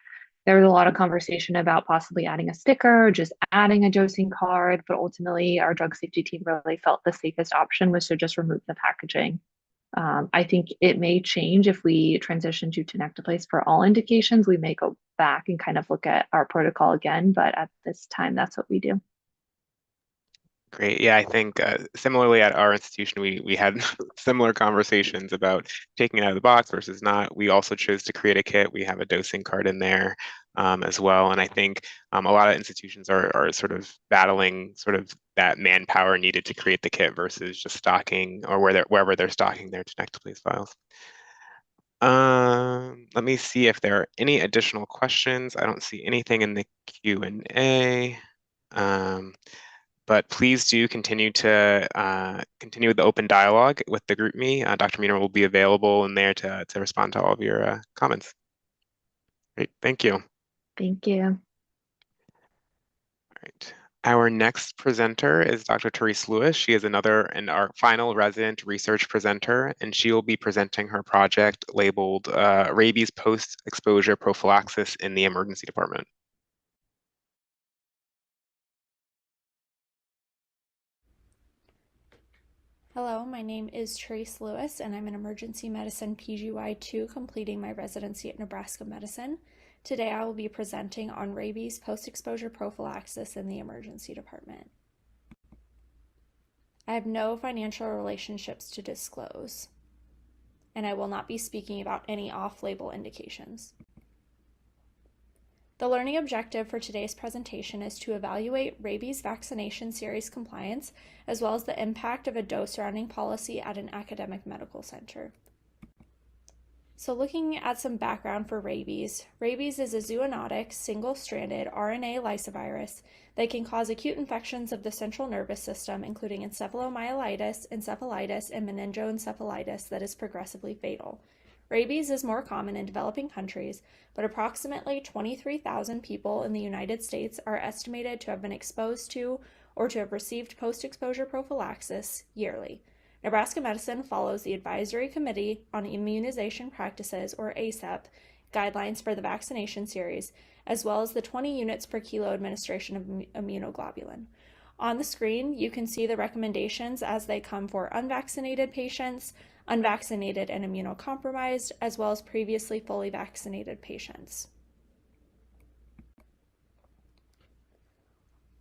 There was a lot of conversation about possibly adding a sticker, just adding a dosing card, but ultimately our drug safety team really felt the safest option was to just remove the packaging. I think it may change if we transition to Tenecteplase for all indications. We may go back and kind of look at our protocol again, but at this time, that's what we do. Great. Yeah, I think similarly at our institution, we had similar conversations about taking it out of the box versus not. We also chose to create a kit. We have a dosing card in there as well. And I think a lot of institutions are sort of battling sort of that manpower needed to create the kit versus just stocking or wherever they're stocking their Tenecteplase files. Let me see if there are any additional questions. I don't see anything in the Q&A. But please do continue to continue the open dialogue with the GroupMe. Dr. Marino will be available in there to respond to all of your comments. Great, thank you. Thank you. All right. Our next presenter is Dr. Terese Lewis. She is our final resident research presenter, and she will be presenting her project labeled Rabies Post-Exposure Prophylaxis in the Emergency Department. Hello, my name is Terese Lewis, and I'm an emergency medicine PGY2 completing my residency at Nebraska Medicine. Today I will be presenting on rabies post-exposure prophylaxis in the emergency department. I have no financial relationships to disclose, and I will not be speaking about any off-label indications. The learning objective for today's presentation is to evaluate rabies vaccination series compliance, as well as the impact of a dose-rounding policy at an academic medical center. So looking at some background for rabies, rabies is a zoonotic, single-stranded RNA lysovirus that can cause acute infections of the central nervous system, including encephalomyelitis, encephalitis, and meningoencephalitis that is progressively fatal. Rabies is more common in developing countries, but approximately 23,000 people in the United States are estimated to have been exposed to or to have received post-exposure prophylaxis yearly. Nebraska Medicine follows the Advisory Committee on Immunization Practices, or ACEP, guidelines for the vaccination series, as well as the 20 units per kilo administration of immunoglobulin. On the screen, you can see the recommendations as they come for unvaccinated patients, unvaccinated and immunocompromised, as well as previously fully vaccinated patients.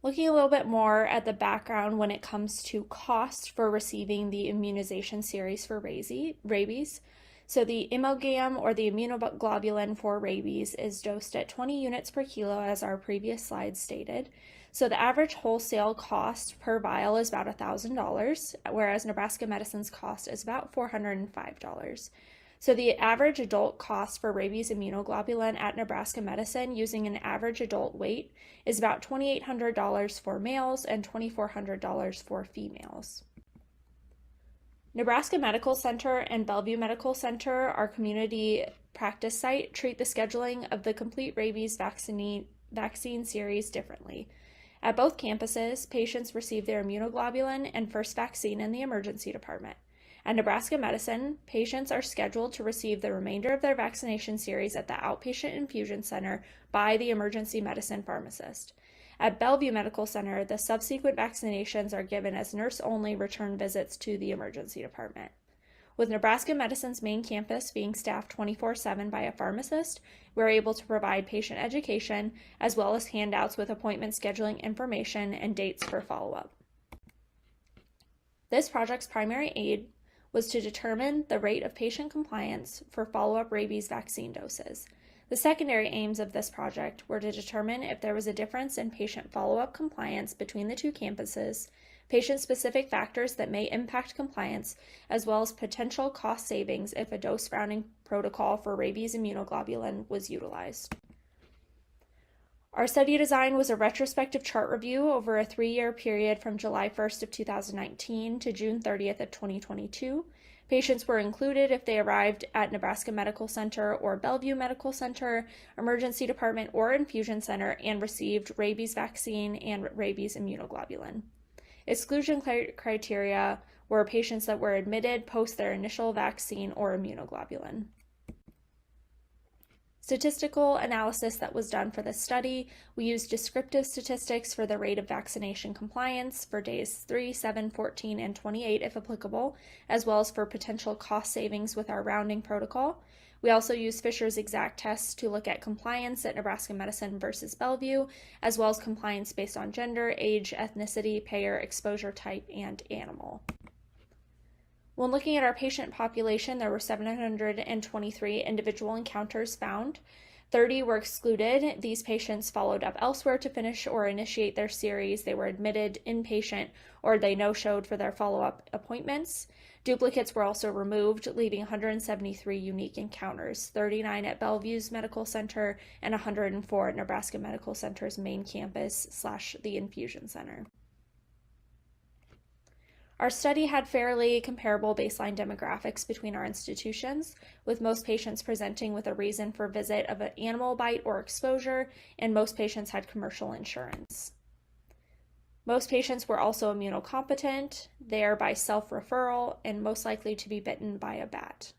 Looking a little bit more at the background when it comes to cost for receiving the immunization series for rabies. So the Imogam, or the immunoglobulin for rabies, is dosed at 20 units per kilo, as our previous slide stated. So the average wholesale cost per vial is about $1,000, whereas Nebraska Medicine's cost is about $405. So the average adult cost for rabies immunoglobulin at Nebraska Medicine, using an average adult weight, is about $2,800 for males and $2,400 for females. Nebraska Medical Center and Bellevue Medical Center, our community practice site, treat the scheduling of the complete rabies vaccine series differently. At both campuses, patients receive their immunoglobulin and first vaccine in the emergency department. At Nebraska Medicine, patients are scheduled to receive the remainder of their vaccination series at the outpatient infusion center by the emergency medicine pharmacist. At Bellevue Medical Center, the subsequent vaccinations are given as nurse-only return visits to the emergency department. With Nebraska Medicine's main campus being staffed 24/7 by a pharmacist, we're able to provide patient education as well as handouts with appointment scheduling information and dates for follow-up. This project's primary aim was to determine the rate of patient compliance for follow-up rabies vaccine doses. The secondary aims of this project were to determine if there was a difference in patient follow-up compliance between the two campuses, patient-specific factors that may impact compliance, as well as potential cost savings if a dose-rounding protocol for rabies immunoglobulin was utilized. Our study design was a retrospective chart review over a 3-year period from July 1st of 2019 to June 30th of 2022. Patients were included if they arrived at Nebraska Medical Center or Bellevue Medical Center, emergency department, or infusion center and received rabies vaccine and rabies immunoglobulin. Exclusion criteria were patients that were admitted post their initial vaccine or immunoglobulin. Statistical analysis that was done for this study, we used descriptive statistics for the rate of vaccination compliance for days 3, 7, 14, and 28 if applicable, as well as for potential cost savings with our rounding protocol. We also used Fisher's exact tests to look at compliance at Nebraska Medicine versus Bellevue, as well as compliance based on gender, age, ethnicity, payer, exposure type, and animal. When looking at our patient population, there were 723 individual encounters found. 30 were excluded. These patients followed up elsewhere to finish or initiate their series. They were admitted inpatient or they no-showed for their follow-up appointments. Duplicates were also removed, leaving 173 unique encounters, 39 at Bellevue's Medical Center and 104 at Nebraska Medical Center's main campus / the infusion center. Our study had fairly comparable baseline demographics between our institutions, with most patients presenting with a reason for visit of an animal bite or exposure, and most patients had commercial insurance. Most patients were also immunocompetent, they are by self-referral, and most likely to be bitten by a bat.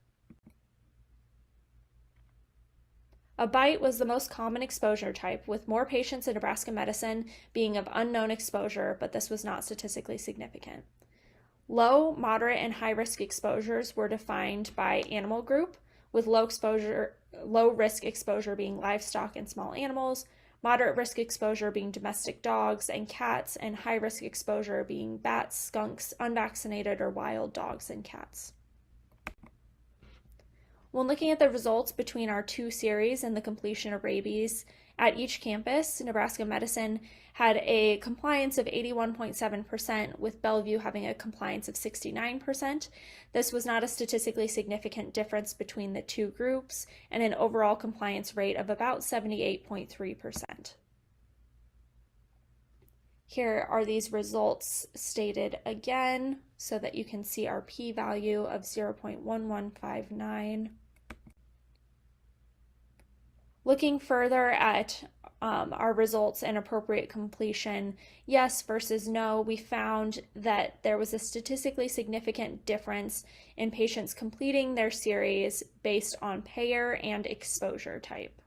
A bite was the most common exposure type, with more patients in Nebraska Medicine being of unknown exposure, but this was not statistically significant. Low, moderate, and high-risk exposures were defined by animal group, with low risk exposure being livestock and small animals, moderate risk exposure being domestic dogs and cats, and high risk exposure being bats, skunks, unvaccinated, or wild dogs and cats. When looking at the results between our two series and the completion of rabies at each campus, Nebraska Medicine had a compliance of 81.7%, with Bellevue having a compliance of 69%. This was not a statistically significant difference between the two groups, and an overall compliance rate of about 78.3%. Here are these results stated again so that you can see our p-value of 0.1159. Looking further at our results and appropriate completion, yes versus no, we found that there was a statistically significant difference in patients completing their series based on payer and exposure type.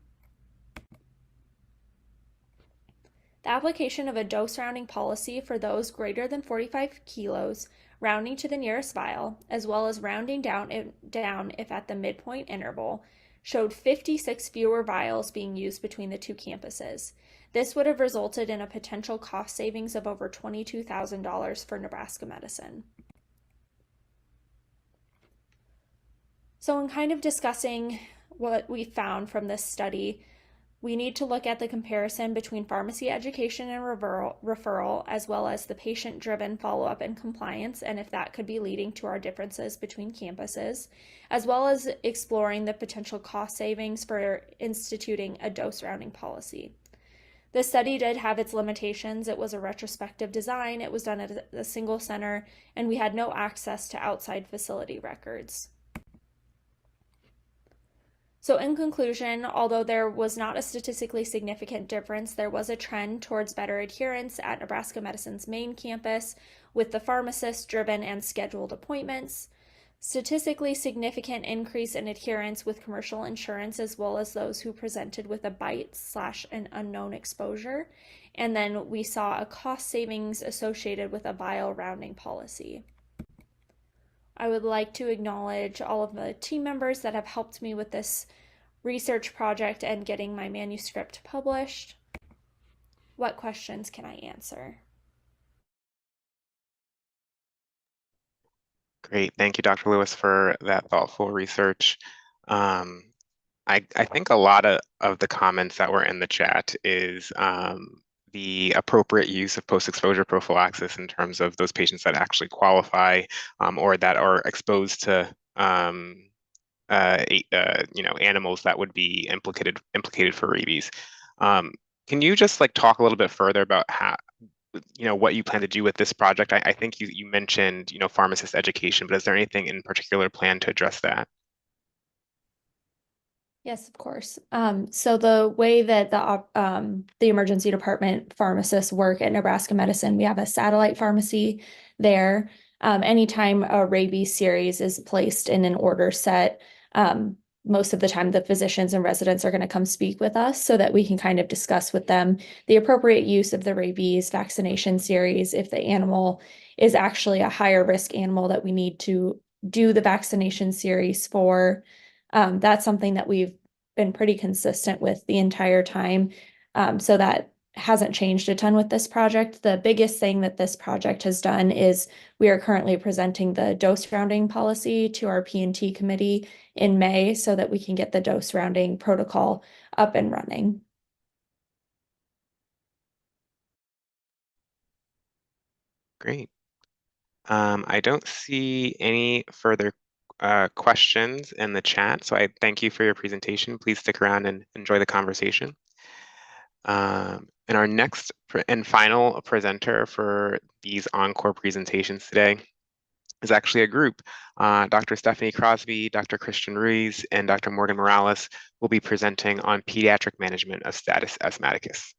The application of a dose rounding policy for those greater than 45 kilos, rounding to the nearest vial, as well as rounding down if at the midpoint interval, showed 56 fewer vials being used between the two campuses. This would have resulted in a potential cost savings of over $22,000 for Nebraska Medicine. So in kind of discussing what we found from this study, we need to look at the comparison between pharmacy education and referral, as well as the patient-driven follow-up and compliance, and if that could be leading to our differences between campuses, as well as exploring the potential cost savings for instituting a dose rounding policy. This study did have its limitations. It was a retrospective design, it was done at a single center, and we had no access to outside facility records. So in conclusion, although there was not a statistically significant difference, there was a trend towards better adherence at Nebraska Medicine's main campus with the pharmacist-driven and scheduled appointments, statistically significant increase in adherence with commercial insurance as well as those who presented with a bite / an unknown exposure, and then we saw a cost savings associated with a vial rounding policy. I would like to acknowledge all of the team members that have helped me with this research project and getting my manuscript published. What questions can I answer? Great. Thank you, Dr. Lewis, for that thoughtful research. I think a lot of the comments that were in the chat is the appropriate use of post-exposure prophylaxis in terms of those patients that actually qualify or that are exposed to animals that would be implicated for rabies. Can you just talk a little bit further about what you plan to do with this project. I think you mentioned, pharmacist education, but is there anything in particular planned to address that? Yes, of course. So the way that the emergency department pharmacists work at Nebraska Medicine, we have a satellite pharmacy there. Anytime a rabies series is placed in an order set, most of the time the physicians and residents are going to come speak with us so that we can kind of discuss with them the appropriate use of the rabies vaccination series. If the animal is actually a higher risk animal that we need to do the vaccination series for. That's something that we've been pretty consistent with the entire time. So that hasn't changed a ton with this project. The biggest thing that this project has done is we are currently presenting the dose rounding policy to our P&T committee in May so that we can get the dose rounding protocol up and running. Great. I don't see any further questions in the chat, so I thank you for your presentation. Please stick around and enjoy the conversation. And our next and final presenter for these encore presentations today is actually a group. Dr. Stephanie Crosby, Dr. Christian Ruiz, and Dr. Morgan Morales will be presenting on pediatric management of status asthmaticus.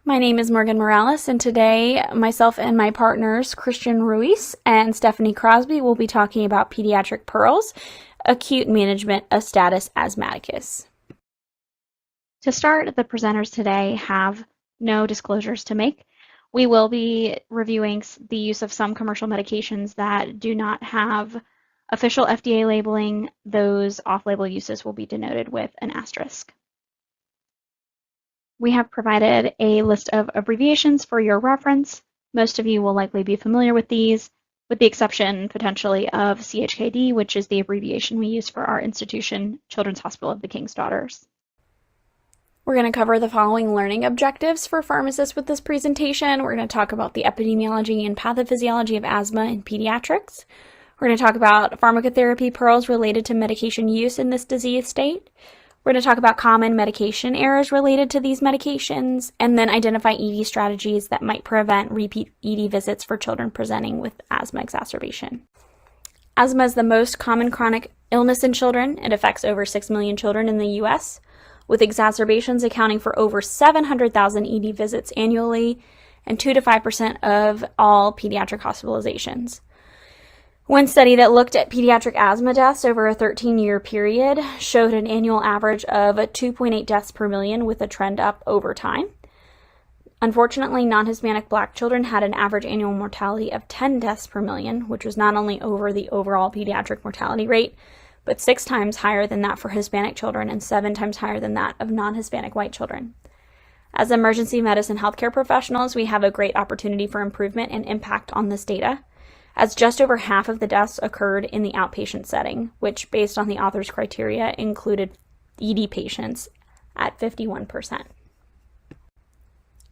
My name is Morgan Morales, and today myself and my partners, Christian Ruiz and Stephanie Crosby, will be talking about pediatric pearls, acute management of status asthmaticus. To start, the presenters today have no disclosures to make. We will be reviewing the use of some commercial medications that do not have official FDA labeling. Those off-label uses will be denoted with an asterisk. We have provided a list of abbreviations for your reference. Most of you will likely be familiar with these, with the exception potentially of CHKD, which is the abbreviation we use for our institution, Children's Hospital of the King's Daughters. We're going to cover the following learning objectives for pharmacists with this presentation. We're going to talk about the epidemiology and pathophysiology of asthma in pediatrics. We're going to talk about pharmacotherapy pearls related to medication use in this disease state. We're going to talk about common medication errors related to these medications, and then identify ED strategies that might prevent repeat ED visits for children presenting with asthma exacerbation. Asthma is the most common chronic illness in children. It affects over 6 million children in the U.S., with exacerbations accounting for over 700,000 ED visits annually and 2 to 5% of all pediatric hospitalizations. One study that looked at pediatric asthma deaths over a 13-year period showed an annual average of 2.8 deaths per million with a trend up over time. Unfortunately, non-Hispanic Black children had an average annual mortality of 10 deaths per million, which was not only over the overall pediatric mortality rate, but 6 times higher than that for Hispanic children and 7 times higher than that of non-Hispanic white children. As emergency medicine healthcare professionals, we have a great opportunity for improvement and impact on this data, as just over half of the deaths occurred in the outpatient setting, which, based on the author's criteria, included ED patients at 51%.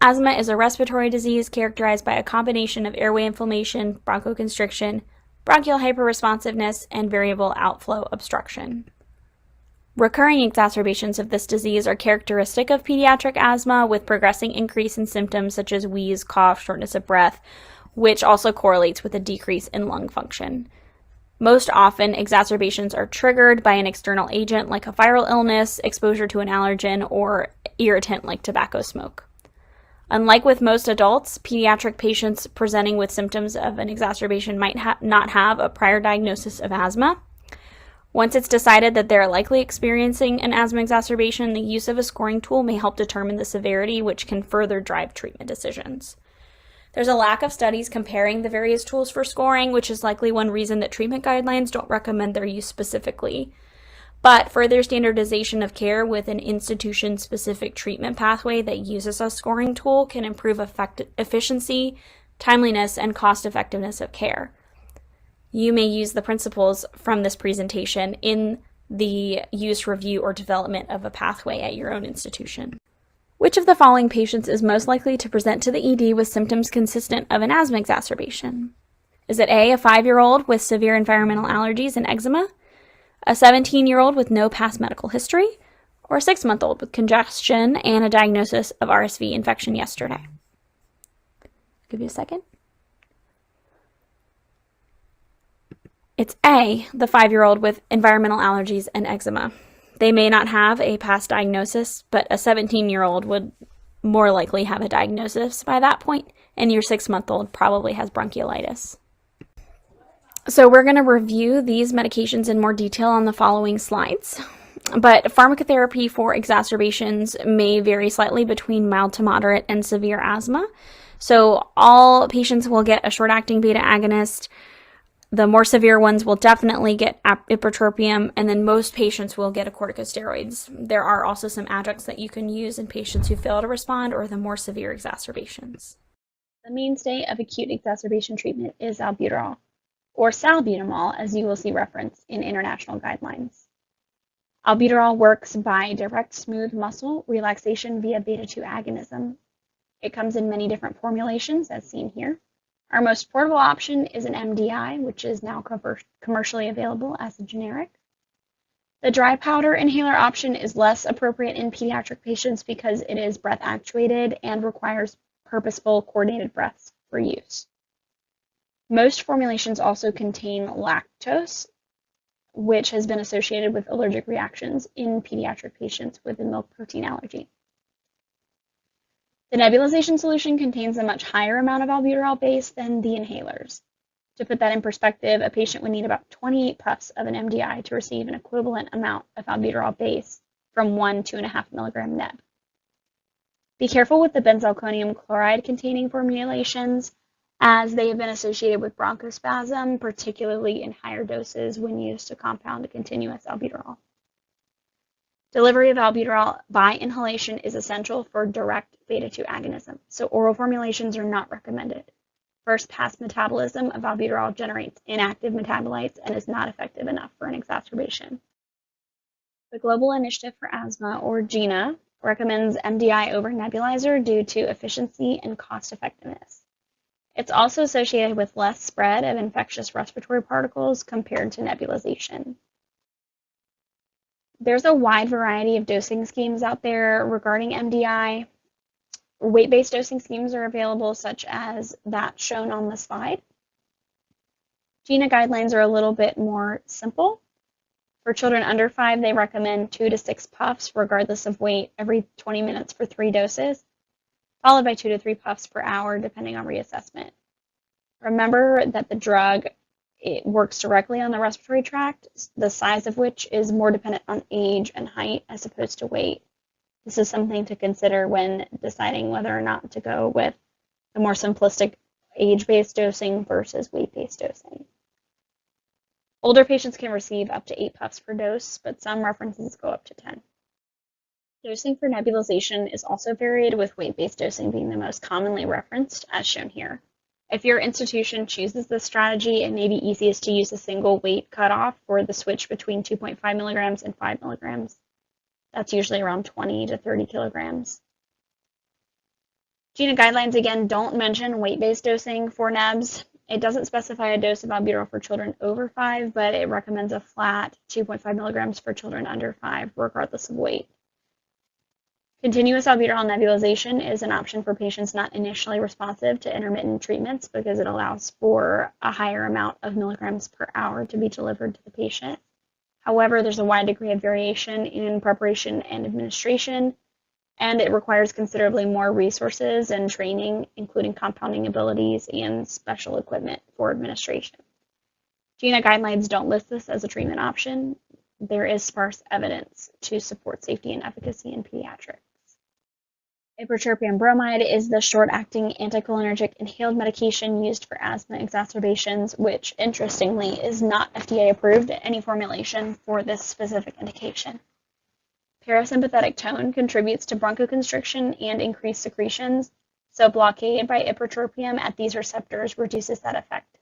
Asthma is a respiratory disease characterized by a combination of airway inflammation, bronchoconstriction, bronchial hyperresponsiveness, and variable outflow obstruction. Recurring exacerbations of this disease are characteristic of pediatric asthma, with progressing increase in symptoms such as wheeze, cough, shortness of breath, which also correlates with a decrease in lung function. Most often, exacerbations are triggered by an external agent like a viral illness, exposure to an allergen, or irritant like tobacco smoke. Unlike with most adults, pediatric patients presenting with symptoms of an exacerbation might not have a prior diagnosis of asthma. Once it's decided that they're likely experiencing an asthma exacerbation, the use of a scoring tool may help determine the severity, which can further drive treatment decisions. There's a lack of studies comparing the various tools for scoring, which is likely one reason that treatment guidelines don't recommend their use specifically. But further standardization of care with an institution-specific treatment pathway that uses a scoring tool can improve efficiency, timeliness, and cost-effectiveness of care. You may use the principles from this presentation in the use, review, or development of a pathway at your own institution. Which of the following patients is most likely to present to the ED with symptoms consistent of an asthma exacerbation? Is it A, a 5-year-old with severe environmental allergies and eczema, a 17-year-old with no past medical history, or a 6-month-old with congestion and a diagnosis of RSV infection yesterday? Give you a second. It's A, the 5-year-old with environmental allergies and eczema. They may not have a past diagnosis, but a 17-year-old would more likely have a diagnosis by that point, and your 6-month-old probably has bronchiolitis. So we're going to review these medications in more detail on the following slides. But pharmacotherapy for exacerbations may vary slightly between mild to moderate and severe asthma. So all patients will get a short-acting beta agonist. The more severe ones will definitely get ipratropium, and then most patients will get corticosteroids. There are also some adjuncts that you can use in patients who fail to respond or the more severe exacerbations. The mainstay of acute exacerbation treatment is albuterol, or salbutamol, as you will see referenced in international guidelines. Albuterol works by direct smooth muscle relaxation via beta-2 agonism. It comes in many different formulations, as seen here. Our most portable option is an MDI, which is now commercially available as a generic. The dry powder inhaler option is less appropriate in pediatric patients because it is breath actuated and requires purposeful coordinated breaths for use. Most formulations also contain lactose, which has been associated with allergic reactions in pediatric patients with a milk protein allergy. The nebulization solution contains a much higher amount of albuterol base than the inhalers. To put that in perspective, a patient would need about 28 puffs of an MDI to receive an equivalent amount of albuterol base from 1 2.5 milligram neb. Be careful with the benzalkonium chloride containing formulations, as they have been associated with bronchospasm, particularly in higher doses when used to compound a continuous albuterol. Delivery of albuterol by inhalation is essential for direct beta-2 agonism, so oral formulations are not recommended. First-pass metabolism of albuterol generates inactive metabolites and is not effective enough for an exacerbation. The Global Initiative for Asthma, or GINA, recommends MDI over nebulizer due to efficiency and cost-effectiveness. It's also associated with less spread of infectious respiratory particles compared to nebulization. There's a wide variety of dosing schemes out there regarding MDI. Weight-based dosing schemes are available, such as that shown on the slide. GINA guidelines are a little bit more simple. For children under 5, they recommend 2 to 6 puffs, regardless of weight, every 20 minutes for 3 doses, followed by 2 to 3 puffs per hour, depending on reassessment. Remember that the drug, it works directly on the respiratory tract, the size of which is more dependent on age and height as opposed to weight. This is something to consider when deciding whether or not to go with the more simplistic age-based dosing versus weight-based dosing. Older patients can receive up to 8 puffs per dose, but some references go up to 10. Dosing for nebulization is also varied, with weight-based dosing being the most commonly referenced, as shown here. If your institution chooses this strategy, it may be easiest to use a single weight cutoff for the switch between 2.5 milligrams and 5 milligrams. That's usually around 20 to 30 kilograms. GINA guidelines, again, don't mention weight-based dosing for nebs. It doesn't specify a dose of albuterol for children over 5, but it recommends a flat 2.5 milligrams for children under 5, regardless of weight. Continuous albuterol nebulization is an option for patients not initially responsive to intermittent treatments because it allows for a higher amount of milligrams per hour to be delivered to the patient. However, there's a wide degree of variation in preparation and administration, and it requires considerably more resources and training, including compounding abilities and special equipment for administration. GINA guidelines don't list this as a treatment option. There is sparse evidence to support safety and efficacy in pediatrics. Ipratropium bromide is the short-acting anticholinergic inhaled medication used for asthma exacerbations, which, interestingly, is not FDA approved in any formulation for this specific indication. Parasympathetic tone contributes to bronchoconstriction and increased secretions, so blockade by ipratropium at these receptors reduces that effect.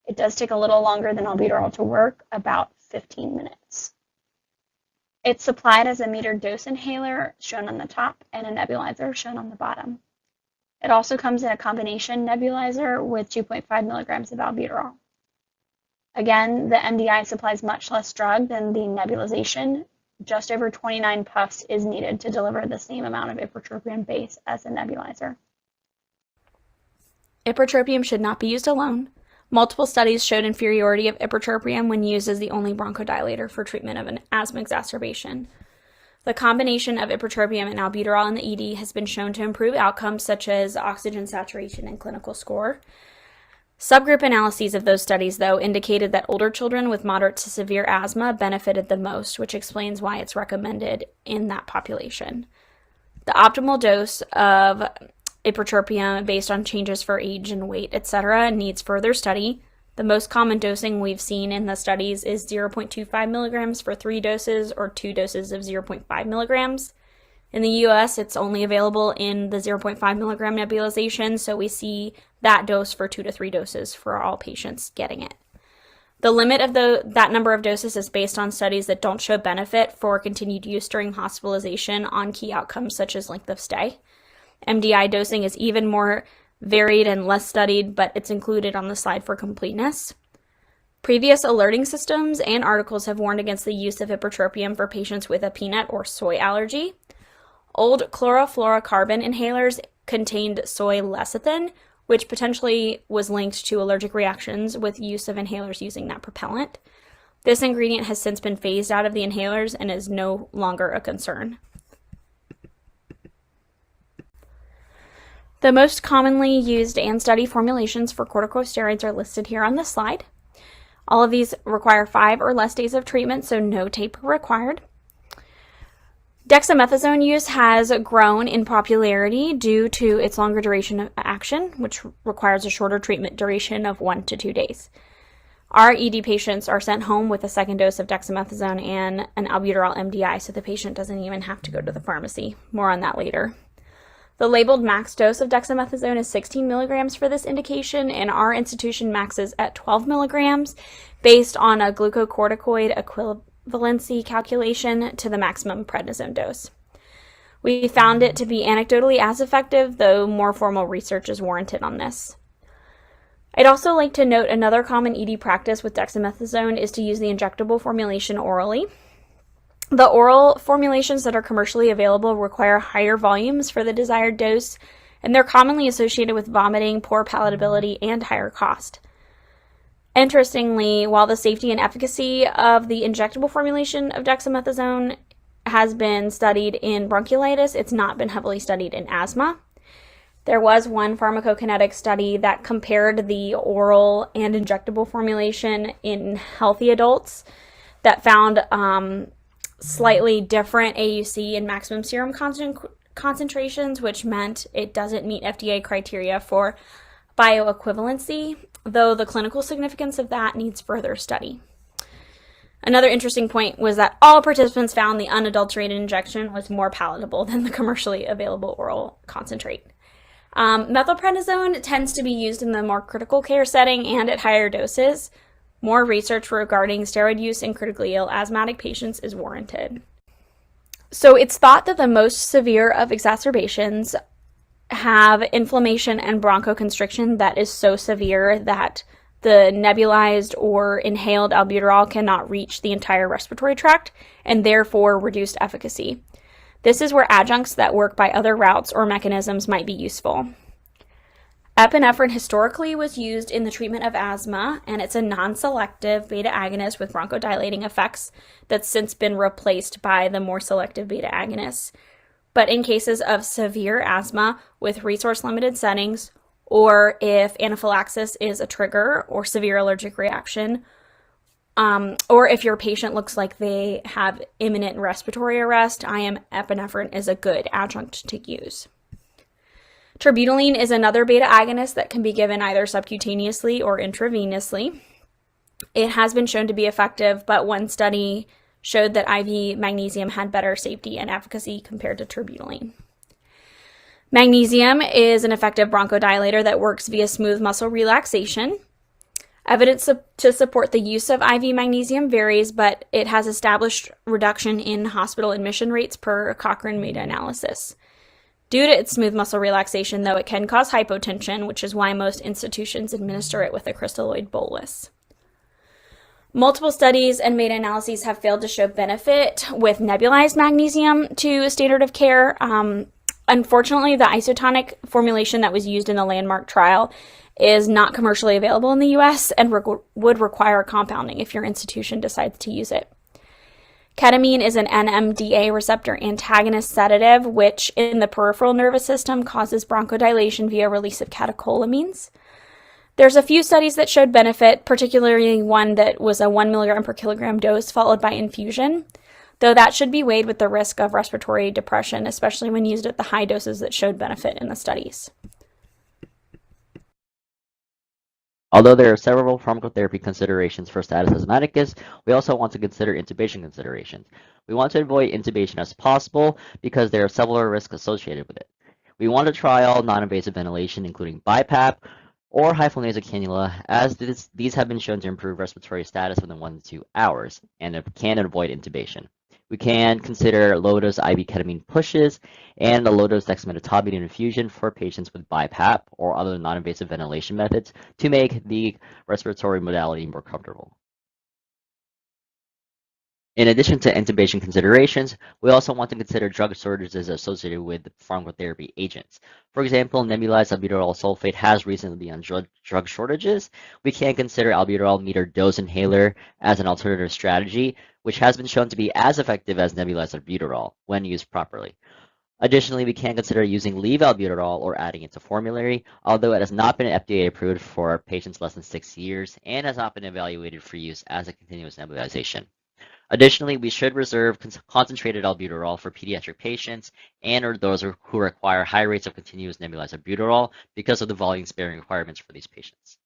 It does take a little longer than albuterol to work, about 15 minutes. It's supplied as a metered dose inhaler, shown on the top, and a nebulizer, shown on the bottom. It also comes in a combination nebulizer with 2.5 milligrams of albuterol. Again, the MDI supplies much less drug than the nebulization, just over 29 puffs is needed to deliver the same amount of ipratropium base as a nebulizer. Ipratropium should not be used alone. Multiple studies showed inferiority of ipratropium when used as the only bronchodilator for treatment of an asthma exacerbation. The combination of ipratropium and albuterol in the ED has been shown to improve outcomes such as oxygen saturation and clinical score. Subgroup analyses of those studies, though, indicated that older children with moderate to severe asthma benefited the most, which explains why it's recommended in that population. The optimal dose of ipratropium based on changes for age and weight, etc., needs further study. The most common dosing we've seen in the studies is 0.25 milligrams for 3 doses or 2 doses of 0.5 milligrams. In the US, it's only available in the 0.5 milligram nebulization, so we see that dose for 2 to 3 doses for all patients getting it. The limit of that number of doses is based on studies that don't show benefit for continued use during hospitalization on key outcomes such as length of stay. MDI dosing is even more varied and less studied, but it's included on the slide for completeness. Previous alerting systems and articles have warned against the use of ipratropium for patients with a peanut or soy allergy. Old chlorofluorocarbon inhalers contained soy lecithin, which potentially was linked to allergic reactions with use of inhalers using that propellant. This ingredient has since been phased out of the inhalers and is no longer a concern. The most commonly used and studied formulations for corticosteroids are listed here on this slide. All of these require 5 or less days of treatment, so no taper required. Dexamethasone use has grown in popularity due to its longer duration of action, which requires a shorter treatment duration of 1 to 2 days. Our ED patients are sent home with a second dose of dexamethasone and an albuterol MDI, so the patient doesn't even have to go to the pharmacy. More on that later. The labeled max dose of dexamethasone is 16 milligrams for this indication, and our institution maxes at 12 milligrams based on a glucocorticoid equivalency calculation to the maximum prednisone dose. We found it to be anecdotally as effective, though more formal research is warranted on this. I'd also like to note another common ED practice with dexamethasone is to use the injectable formulation orally. The oral formulations that are commercially available require higher volumes for the desired dose, and they're commonly associated with vomiting, poor palatability, and higher cost. Interestingly, while the safety and efficacy of the injectable formulation of dexamethasone has been studied in bronchiolitis, it's not been heavily studied in asthma. There was one pharmacokinetic study that compared the oral and injectable formulation in healthy adults that found slightly different AUC and maximum serum concentrations, which meant it doesn't meet FDA criteria for bioequivalency, though the clinical significance of that needs further study. Another interesting point was that all participants found the unadulterated injection was more palatable than the commercially available oral concentrate. Methylprednisone tends to be used in the more critical care setting and at higher doses. More research regarding steroid use in critically ill asthmatic patients is warranted. So it's thought that the most severe of exacerbations have inflammation and bronchoconstriction that is so severe that the nebulized or inhaled albuterol cannot reach the entire respiratory tract and therefore reduced efficacy. This is where adjuncts that work by other routes or mechanisms might be useful. Epinephrine historically was used in the treatment of asthma, and it's a non-selective beta agonist with bronchodilating effects that's since been replaced by the more selective beta agonists. But in cases of severe asthma with resource-limited settings, or if anaphylaxis is a trigger or severe allergic reaction, or if your patient looks like they have imminent respiratory arrest, epinephrine is a good adjunct to use. Terbutaline is another beta agonist that can be given either subcutaneously or intravenously. It has been shown to be effective, but one study showed that IV magnesium had better safety and efficacy compared to terbutaline. Magnesium is an effective bronchodilator that works via smooth muscle relaxation. Evidence to support the use of IV magnesium varies, but it has established reduction in hospital admission rates per Cochrane meta-analysis. Due to its smooth muscle relaxation, though, it can cause hypotension, which is why most institutions administer it with a crystalloid bolus. Multiple studies and meta-analyses have failed to show benefit with nebulized magnesium to standard of care. Unfortunately, the isotonic formulation that was used in the landmark trial is not commercially available in the US and would require compounding if your institution decides to use it. Ketamine is an NMDA receptor antagonist sedative, which in the peripheral nervous system causes bronchodilation via release of catecholamines. There's a few studies that showed benefit, particularly one that was a 1 milligram per kilogram dose followed by infusion, though that should be weighed with the risk of respiratory depression, especially when used at the high doses that showed benefit in the studies. Although there are several pharmacotherapy considerations for status asthmaticus, we also want to consider intubation considerations. We want to avoid intubation as possible because there are several risks associated with it. We want to trial non-invasive ventilation, including BiPAP or high-flow nasal cannula, as these have been shown to improve respiratory status within 1 to 2 hours and can avoid intubation. We can consider low-dose IV ketamine pushes and a low-dose dexmedetomidine infusion for patients with BiPAP or other non-invasive ventilation methods to make the respiratory modality more comfortable. In addition to intubation considerations, we also want to consider drug shortages associated with pharmacotherapy agents. For example, nebulized albuterol sulfate has recently been on drug shortages. We can consider albuterol meter dose inhaler as an alternative strategy, which has been shown to be as effective as nebulized albuterol when used properly. Additionally, we can consider using leave albuterol or adding it to formulary, although it has not been FDA approved for patients less than 6 years and has not been evaluated for use as a continuous nebulization. Additionally, we should reserve concentrated albuterol for pediatric patients and or those who require high rates of continuous nebulized albuterol because of the volume-sparing requirements for these patients.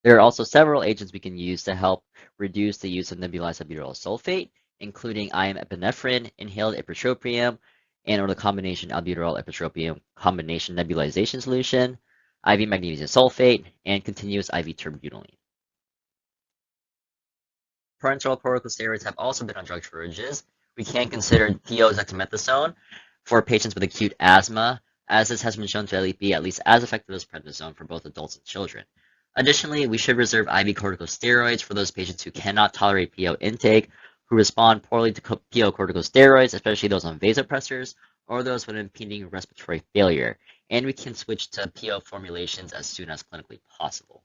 There are also several agents we can use to help reduce the use of nebulized albuterol sulfate, including IM epinephrine, inhaled ipratropium, and or the combination albuterol ipratropium combination nebulization solution, IV magnesium sulfate, and continuous IV terbutaline. Parenteral corticosteroids have also been on drug shortages. We can consider dexamethasone for patients with acute asthma, as this has been shown to be at least as effective as prednisone for both adults and children. Additionally, we should reserve IV corticosteroids for those patients who cannot tolerate PO intake, who respond poorly to PO corticosteroids, especially those on vasopressors, or those with impeding respiratory failure. And we can switch to PO formulations as soon as clinically possible.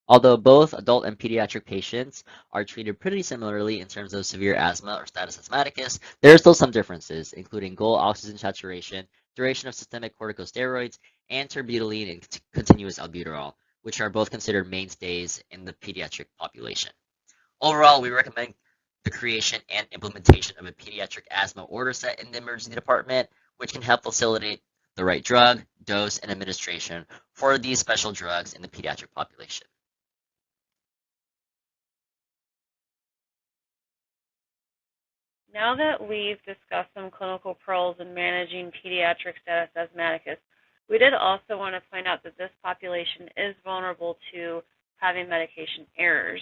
Although both adult and pediatric patients are treated pretty similarly in terms of severe asthma or status asthmaticus, there are still some differences, including goal oxygen saturation, duration of systemic corticosteroids, and terbutaline and continuous albuterol, which are both considered mainstays in the pediatric population. Overall, we recommend the creation and implementation of a pediatric asthma order set in the emergency department, which can help facilitate the right drug, dose, and administration for these special drugs in the pediatric population. Now that we've discussed some clinical pearls in managing pediatric status asthmaticus, we did also want to point out that this population is vulnerable to having medication errors.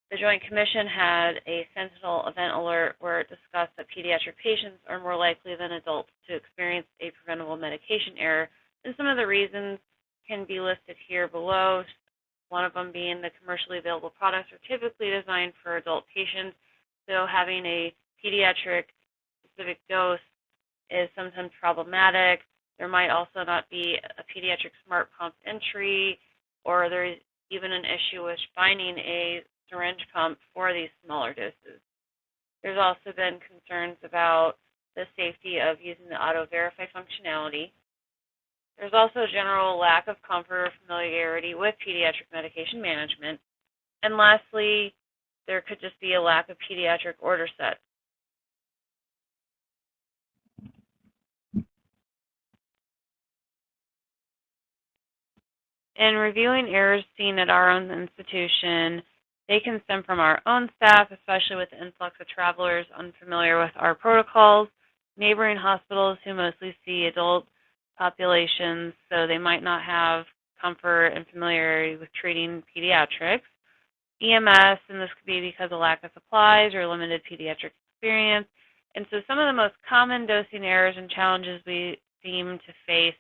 The Joint Commission had a Sentinel event alert where it discussed that pediatric patients are more likely than adults to experience a preventable medication error, and some of the reasons can be listed here below, one of them being the commercially available products are typically designed for adult patients, so having a pediatric specific dose is sometimes problematic. There might also not be a pediatric smart pump entry, or there's even an issue with finding a syringe pump for these smaller doses. There's also been concerns about the safety of using the auto-verify functionality. There's also a general lack of comfort or familiarity with pediatric medication management. And lastly, there could just be a lack of pediatric order sets. In reviewing errors seen at our own institution, they can stem from our own staff, especially with the influx of travelers unfamiliar with our protocols, neighboring hospitals who mostly see adult populations, so they might not have comfort and familiarity with treating pediatrics, EMS, and this could be because of lack of supplies or limited pediatric experience. And so some of the most common dosing errors and challenges we seem to face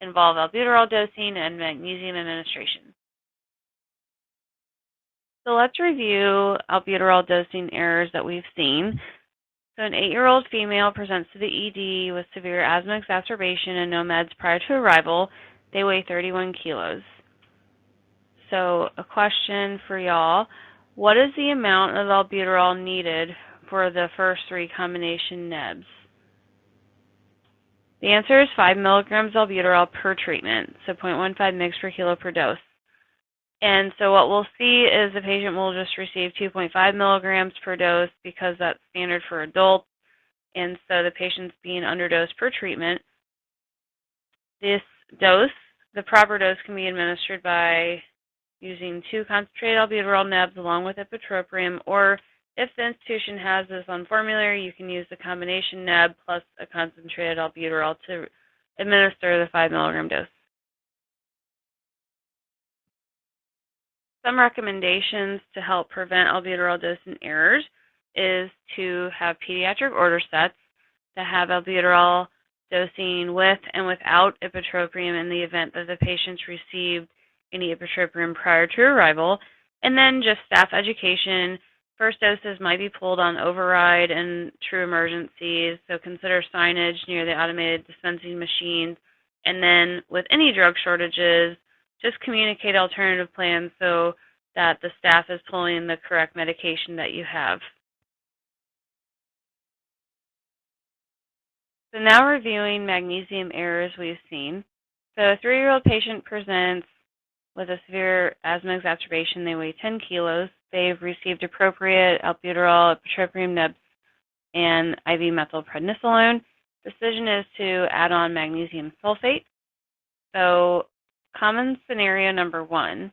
involve albuterol dosing and magnesium administration. So let's review albuterol dosing errors that we've seen. So an 8-year-old female presents to the ED with severe asthma exacerbation and no meds prior to arrival. They weigh 31 kilos. So a question for y'all, what is the amount of albuterol needed for the first 3 combination nebs? The answer is 5 milligrams albuterol per treatment, so 0.15 mg per kilo per dose. And so what we'll see is the patient will just receive 2.5 milligrams per dose because that's standard for adults, and so the patient's being underdosed per treatment. This dose, the proper dose, can be administered by using 2 concentrated albuterol nebs along with ipratropium, or if the institution has this on formulary, you can use the combination neb plus a concentrated albuterol to administer the 5 milligram dose. Some recommendations to help prevent albuterol dosing errors is to have pediatric order sets, to have albuterol dosing with and without ipratropium in the event that the patients received any ipratropium prior to arrival, and then just staff education. First doses might be pulled on override and true emergencies, so consider signage near the automated dispensing machines. And then with any drug shortages, just communicate alternative plans so that the staff is pulling the correct medication that you have. So now reviewing magnesium errors we've seen. So a 3-year-old patient presents with a severe asthma exacerbation. They weigh 10 kilos. They've received appropriate albuterol, ipratropium nebs, and IV methylprednisolone. Decision is to add on magnesium sulfate. So common scenario number 1,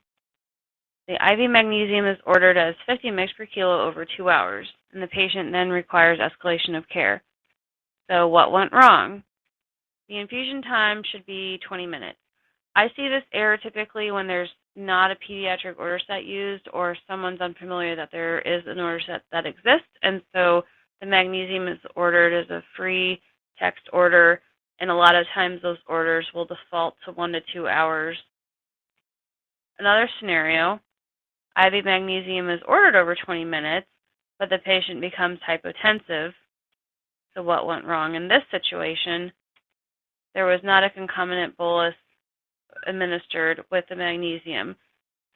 the IV magnesium is ordered as 50 mg per kilo over 2 hours, and the patient then requires escalation of care. So what went wrong? The infusion time should be 20 minutes. I see this error typically when there's not a pediatric order set used or someone's unfamiliar that there is an order set that exists, and so the magnesium is ordered as a free text order, and a lot of times those orders will default to 1 to 2 hours. Another scenario, IV magnesium is ordered over 20 minutes, but the patient becomes hypotensive. So what went wrong in this situation? There was not a concomitant bolus administered with the magnesium.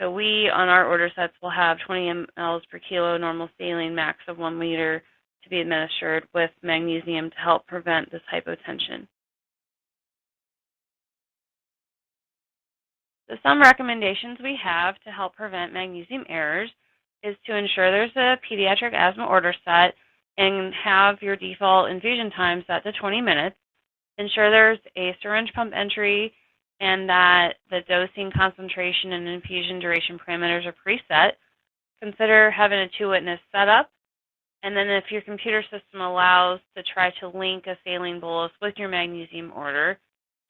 So we, on our order sets, will have 20 mLs per kilo normal saline, max of 1 liter, to be administered with magnesium to help prevent this hypotension. So some recommendations we have to help prevent magnesium errors is to ensure there's a pediatric asthma order set and have your default infusion time set to 20 minutes. Ensure there's a syringe pump entry and that the dosing, concentration, and infusion duration parameters are preset. Consider having a 2-witness setup. And then if your computer system allows, to try to link a saline bolus with your magnesium order.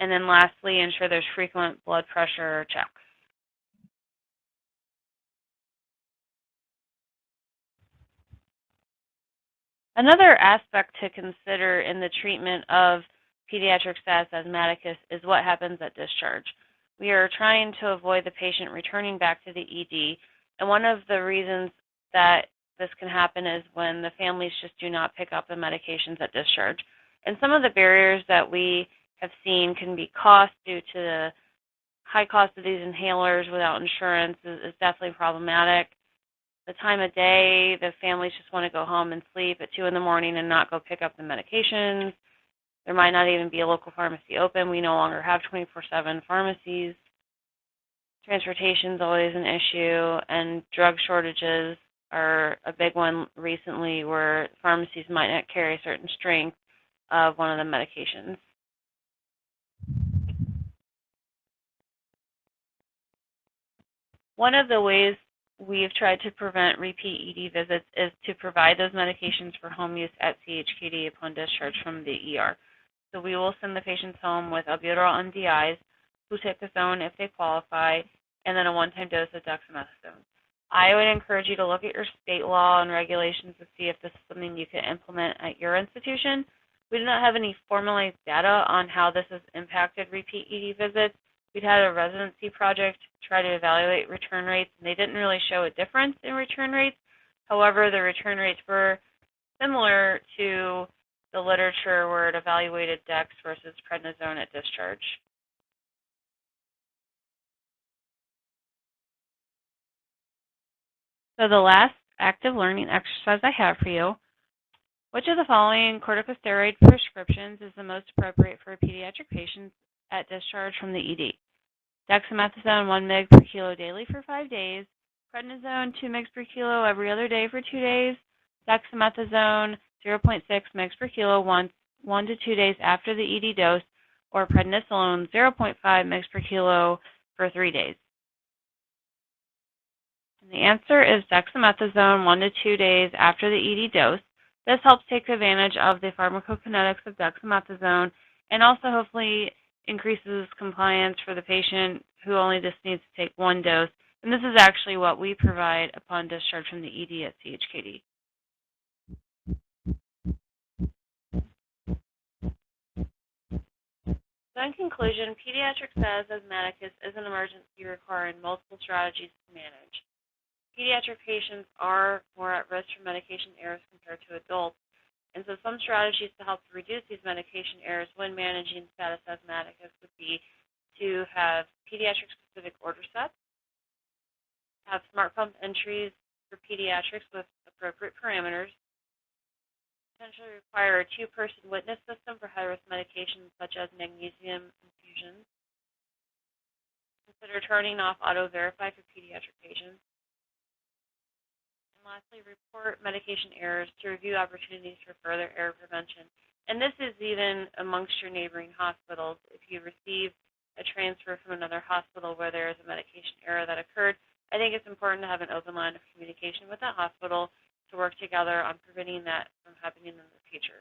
And then lastly, ensure there's frequent blood pressure checks. Another aspect to consider in the treatment of pediatric status asthmaticus is what happens at discharge. We are trying to avoid the patient returning back to the ED, and one of the reasons that this can happen is when the families just do not pick up the medications at discharge. And some of the barriers that we have seen can be cost due to the high cost of these inhalers without insurance is definitely problematic. The time of day, the families just want to go home and sleep at 2 in the morning and not go pick up the medications. There might not even be a local pharmacy open. We no longer have 24/7 pharmacies. Transportation is always an issue, and drug shortages are a big one recently where pharmacies might not carry a certain strength of one of the medications. One of the ways we've tried to prevent repeat ED visits is to provide those medications for home use at CHKD upon discharge from the ER. So we will send the patients home with albuterol MDIs, fluticasone if they qualify, and then a one-time dose of dexamethasone. I would encourage you to look at your state law and regulations to see if this is something you can implement at your institution. We do not have any formalized data on how this has impacted repeat ED visits, We'd had a residency project try to evaluate return rates, and they didn't really show a difference in return rates. However, the return rates were similar to the literature where it evaluated Dex versus prednisone at discharge. So the last active learning exercise I have for you: which of the following corticosteroid prescriptions is the most appropriate for a pediatric patient at discharge from the ED? Dexamethasone 1 mg per kilo daily for 5 days, prednisone 2 mg per kilo every other day for 2 days, dexamethasone 0.6 mg per kilo 1 to 2 days after the ED dose, or prednisolone 0.5 mg per kilo for 3 days. And the answer is dexamethasone 1 to 2 days after the ED dose. This helps take advantage of the pharmacokinetics of dexamethasone and also hopefully increases compliance for the patient who only just needs to take 1 dose. And this is actually what we provide upon discharge from the ED at CHKD. So in conclusion, pediatric status asthmaticus is an emergency requiring multiple strategies to manage. Pediatric patients are more at risk for medication errors compared to adults, and so some strategies to help reduce these medication errors when managing status asthmaticus would be to have pediatric-specific order sets, have smart pump entries for pediatrics with appropriate parameters, potentially require a 2-person witness system for high-risk medications such as magnesium infusions, consider turning off auto-verify for pediatric patients, and lastly, report medication errors to review opportunities for further error prevention. And this is even amongst your neighboring hospitals. If you receive a transfer from another hospital where there is a medication error that occurred, I think it's important to have an open line of communication with that hospital to work together on preventing that from happening in the future.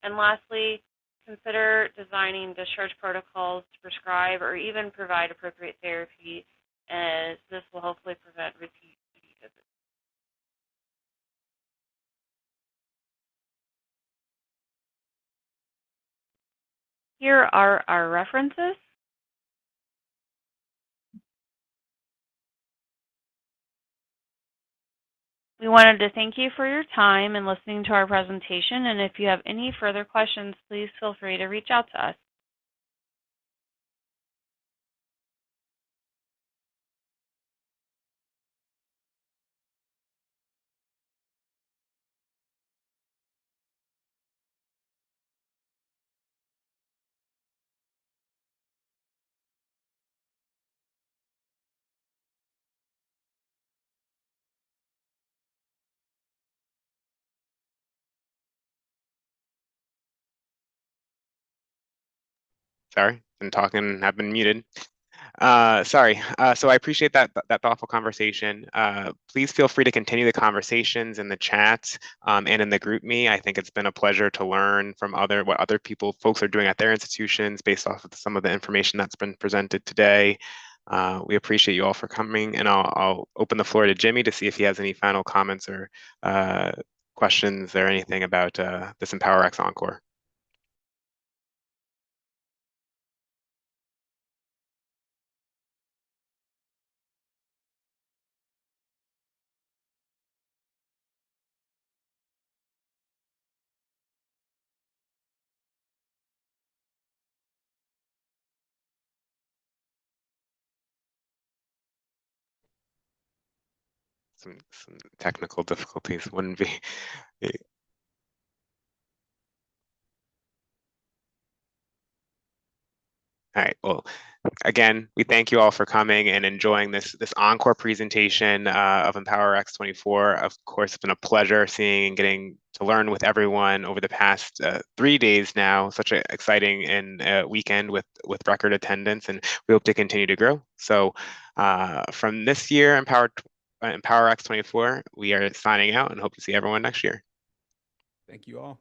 And lastly, consider designing discharge protocols to prescribe or even provide appropriate therapy, as this will hopefully prevent repeat visits. Here are our references. We wanted to thank you for your time and listening to our presentation, and if you have any further questions, please feel free to reach out to us. Sorry, been talking, have been muted. Sorry. So I appreciate that thoughtful conversation. Please feel free to continue the conversations in the chat and in the group me. I think it's been a pleasure to learn from what other folks are doing at their institutions based off of some of the information that's been presented today. We appreciate you all for coming, and I'll open the floor to Jimmy to see if he has any final comments or questions or anything about this EMPoweRx Encore. Some technical difficulties wouldn't be. All right. Well, again, we thank you all for coming and enjoying this encore presentation of EMPoweRx 24. Of course, it's been a pleasure seeing and getting to learn with everyone over the past 3 days now. Such an exciting and weekend with record attendance, and we hope to continue to grow. So from this year, EMPoweRx 24, we are signing out and hope to see everyone next year. Thank you all.